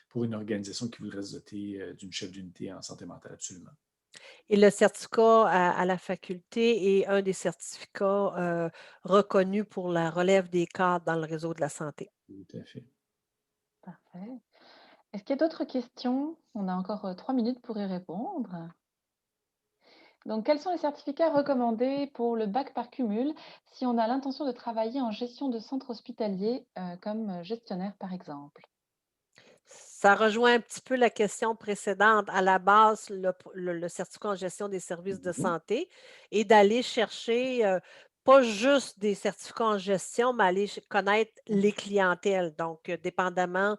pour une organisation qui voudrait se doter d'une chef d'unité en santé mentale, absolument. Et le certificat à la faculté est un des certificats reconnus pour la relève des cadres dans le réseau de la santé. Tout à fait. Parfait. Est-ce qu'il y a d'autres questions? On a encore 3 minutes pour y répondre. Donc, quels sont les certificats recommandés pour le bac par cumul si on a l'intention de travailler en gestion de centre hospitalier, comme gestionnaire par exemple? Ça rejoint un petit peu la question précédente. À la base, le certificat en gestion des services de santé et d'aller chercher pas juste des certificats en gestion, mais aller connaître les clientèles. Donc, dépendamment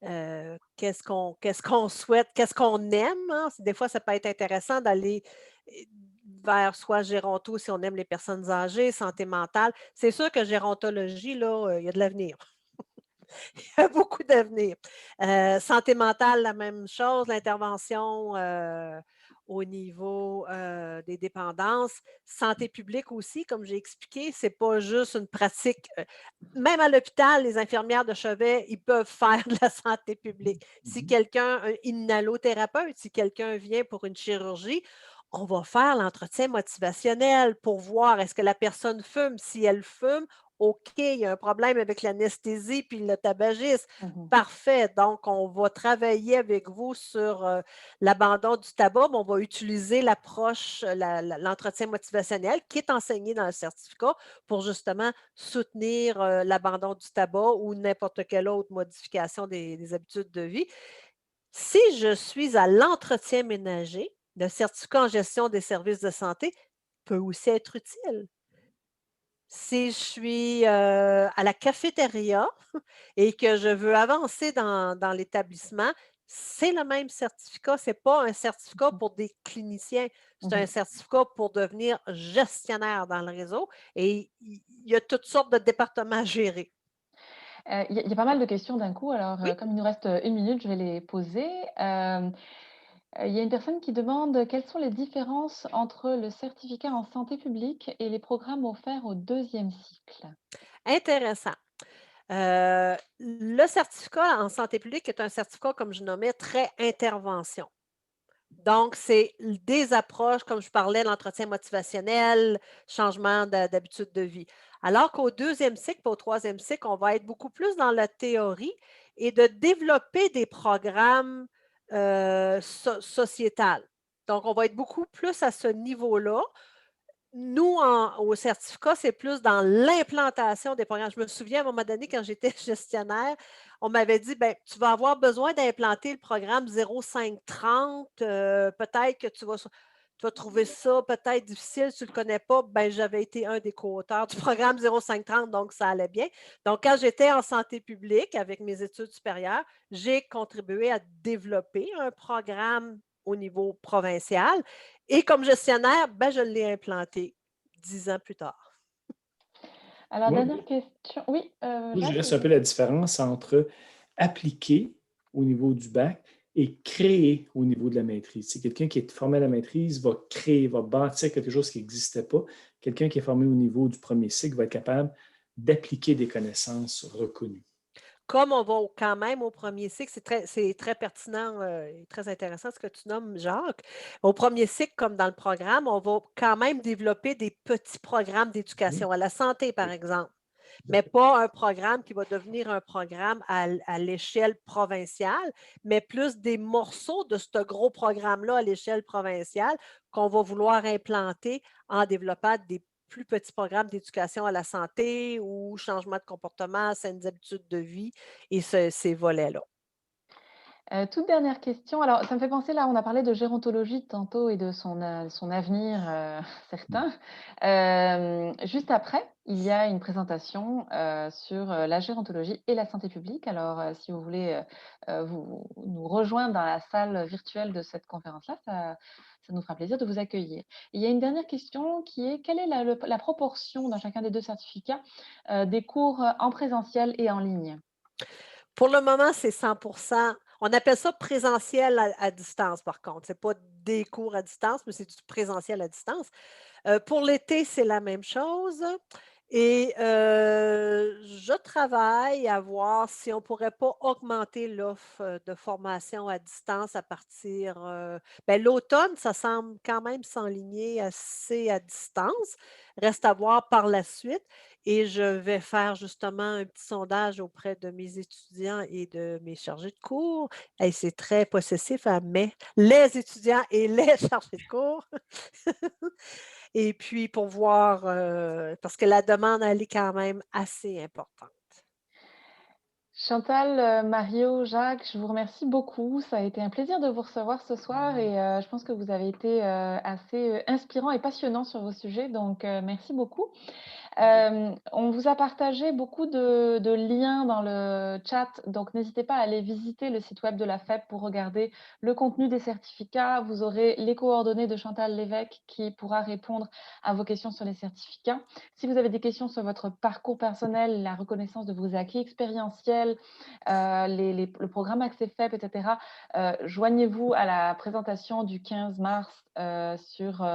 qu'est-ce qu'on souhaite, qu'est-ce qu'on aime, hein. Des fois, ça peut être intéressant d'aller vers soit géronto si on aime les personnes âgées, santé mentale. C'est sûr que gérontologie, là, il y a de l'avenir. Il y a beaucoup d'avenir. Santé mentale, la même chose, l'intervention au niveau des dépendances. Santé publique aussi, comme j'ai expliqué, c'est pas juste une pratique. Même à l'hôpital, les infirmières de chevet, ils peuvent faire de la santé publique. Si quelqu'un, un inhalothérapeute, si quelqu'un vient pour une chirurgie, on va faire l'entretien motivationnel pour voir est-ce que la personne fume. Si elle fume, OK, il y a un problème avec l'anesthésie puis le tabagisme. Mmh. Parfait. Donc, on va travailler avec vous sur l'abandon du tabac, mais on va utiliser l'approche, l'entretien motivationnel qui est enseigné dans le certificat pour justement soutenir l'abandon du tabac ou n'importe quelle autre modification des habitudes de vie. Si je suis à l'entretien ménager, le certificat en gestion des services de santé peut aussi être utile. Si je suis à la cafétéria et que je veux avancer dans l'établissement, c'est le même certificat. Ce n'est pas un certificat pour des cliniciens, c'est un Mmh. certificat pour devenir gestionnaire dans le réseau et il y a toutes sortes de départements à gérer. Il y a pas mal de questions d'un coup, alors, Oui, comme il nous reste 1 minute, je vais les poser. Il y a une personne qui demande quelles sont les différences entre le certificat en santé publique et les programmes offerts au deuxième cycle? intéressant. Le certificat en santé publique est un certificat, comme je nommais, très intervention. Donc, c'est des approches, comme je parlais, l'entretien motivationnel, changement d'habitude de vie. Alors qu'au deuxième cycle, pas au troisième cycle, on va être beaucoup plus dans la théorie et de développer des programmes sociétals. Donc, on va être beaucoup plus à ce niveau-là. Nous, au certificat, c'est plus dans l'implantation des programmes. Je me souviens à un moment donné, quand j'étais gestionnaire, on m'avait dit, ben, tu vas avoir besoin d'implanter le programme 0530. Peut-être que tu vas trouver ça peut-être difficile, tu ne le connais pas. Ben, j'avais été un des co-auteurs du programme 0530, donc ça allait bien. Donc, quand j'étais en santé publique avec mes études supérieures, j'ai contribué à développer un programme au niveau provincial. Et comme gestionnaire, ben, je l'ai implanté 10 ans plus tard. Alors Moi, dernière question oui, je Jacques, dirais c'est un vas-y. peu la différence entre appliquer au niveau du bac et créer au niveau de la maîtrise. C'est quelqu'un qui est formé à la maîtrise va créer, va bâtir quelque chose qui n'existait pas. Quelqu'un qui est formé au niveau du premier cycle va être capable d'appliquer des connaissances reconnues. Comme on va quand même au premier cycle, c'est très pertinent et très intéressant ce que tu nommes, Jacques. Au premier cycle, comme dans le programme, on va quand même développer des petits programmes Oui, d'éducation à la santé, par oui, exemple, tout à mais fait. pas un programme qui va devenir un programme à l'échelle provinciale, mais plus des morceaux de ce gros programme-là à l'échelle provinciale qu'on va vouloir implanter en développant des plus petits programmes d'éducation à la santé ou changement de comportement, saines habitudes de vie et ces volets-là. Toute dernière question. Alors, ça me fait penser, là, on a parlé de gérontologie tantôt et de son avenir certain. Juste après, il y a une présentation sur la gérontologie et la santé publique. Alors, si vous voulez nous rejoindre dans la salle virtuelle de cette conférence-là, ça nous fera plaisir de vous accueillir. Il y a une dernière question qui est, quelle est la proportion dans chacun des deux certificats des cours en présentiel et en ligne? Pour le moment, c'est 100. On appelle ça présentiel à distance, par contre. Ce n'est pas des cours à distance, mais c'est du présentiel à distance. Pour l'été, c'est la même chose et je travaille à voir si on ne pourrait pas augmenter l'offre, de formation à distance à partir, l'automne, ça semble quand même s'enligner assez à distance. Reste à voir par la suite et je vais faire justement un petit sondage auprès de mes étudiants et de mes chargés de cours. Et c'est très possessif, hein, mais les étudiants et les chargés de cours. Et puis pour voir, parce que la demande, elle est quand même assez importante. Chantal, Mario, Jacques, je vous remercie beaucoup. Ça a été un plaisir de vous recevoir ce soir et je pense que vous avez été assez inspirant et passionnant sur vos sujets. Donc, merci beaucoup. On vous a partagé beaucoup de liens dans le chat, donc n'hésitez pas à aller visiter le site web de la FEP pour regarder le contenu des certificats. Vous aurez les coordonnées de Chantal Lévesque qui pourra répondre à vos questions sur les certificats. Si vous avez des questions sur votre parcours personnel, la reconnaissance de vos acquis expérientiels, le programme Accès FEP, etc., joignez-vous à la présentation du 15 mars sur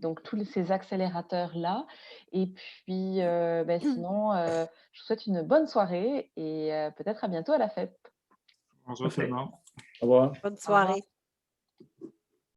donc tous ces accélérateurs-là. Et puis, sinon, je vous souhaite une bonne soirée et peut-être à bientôt à la fête. Bonjour tout le Parfait. monde. Au revoir. Bonne Au revoir. soirée.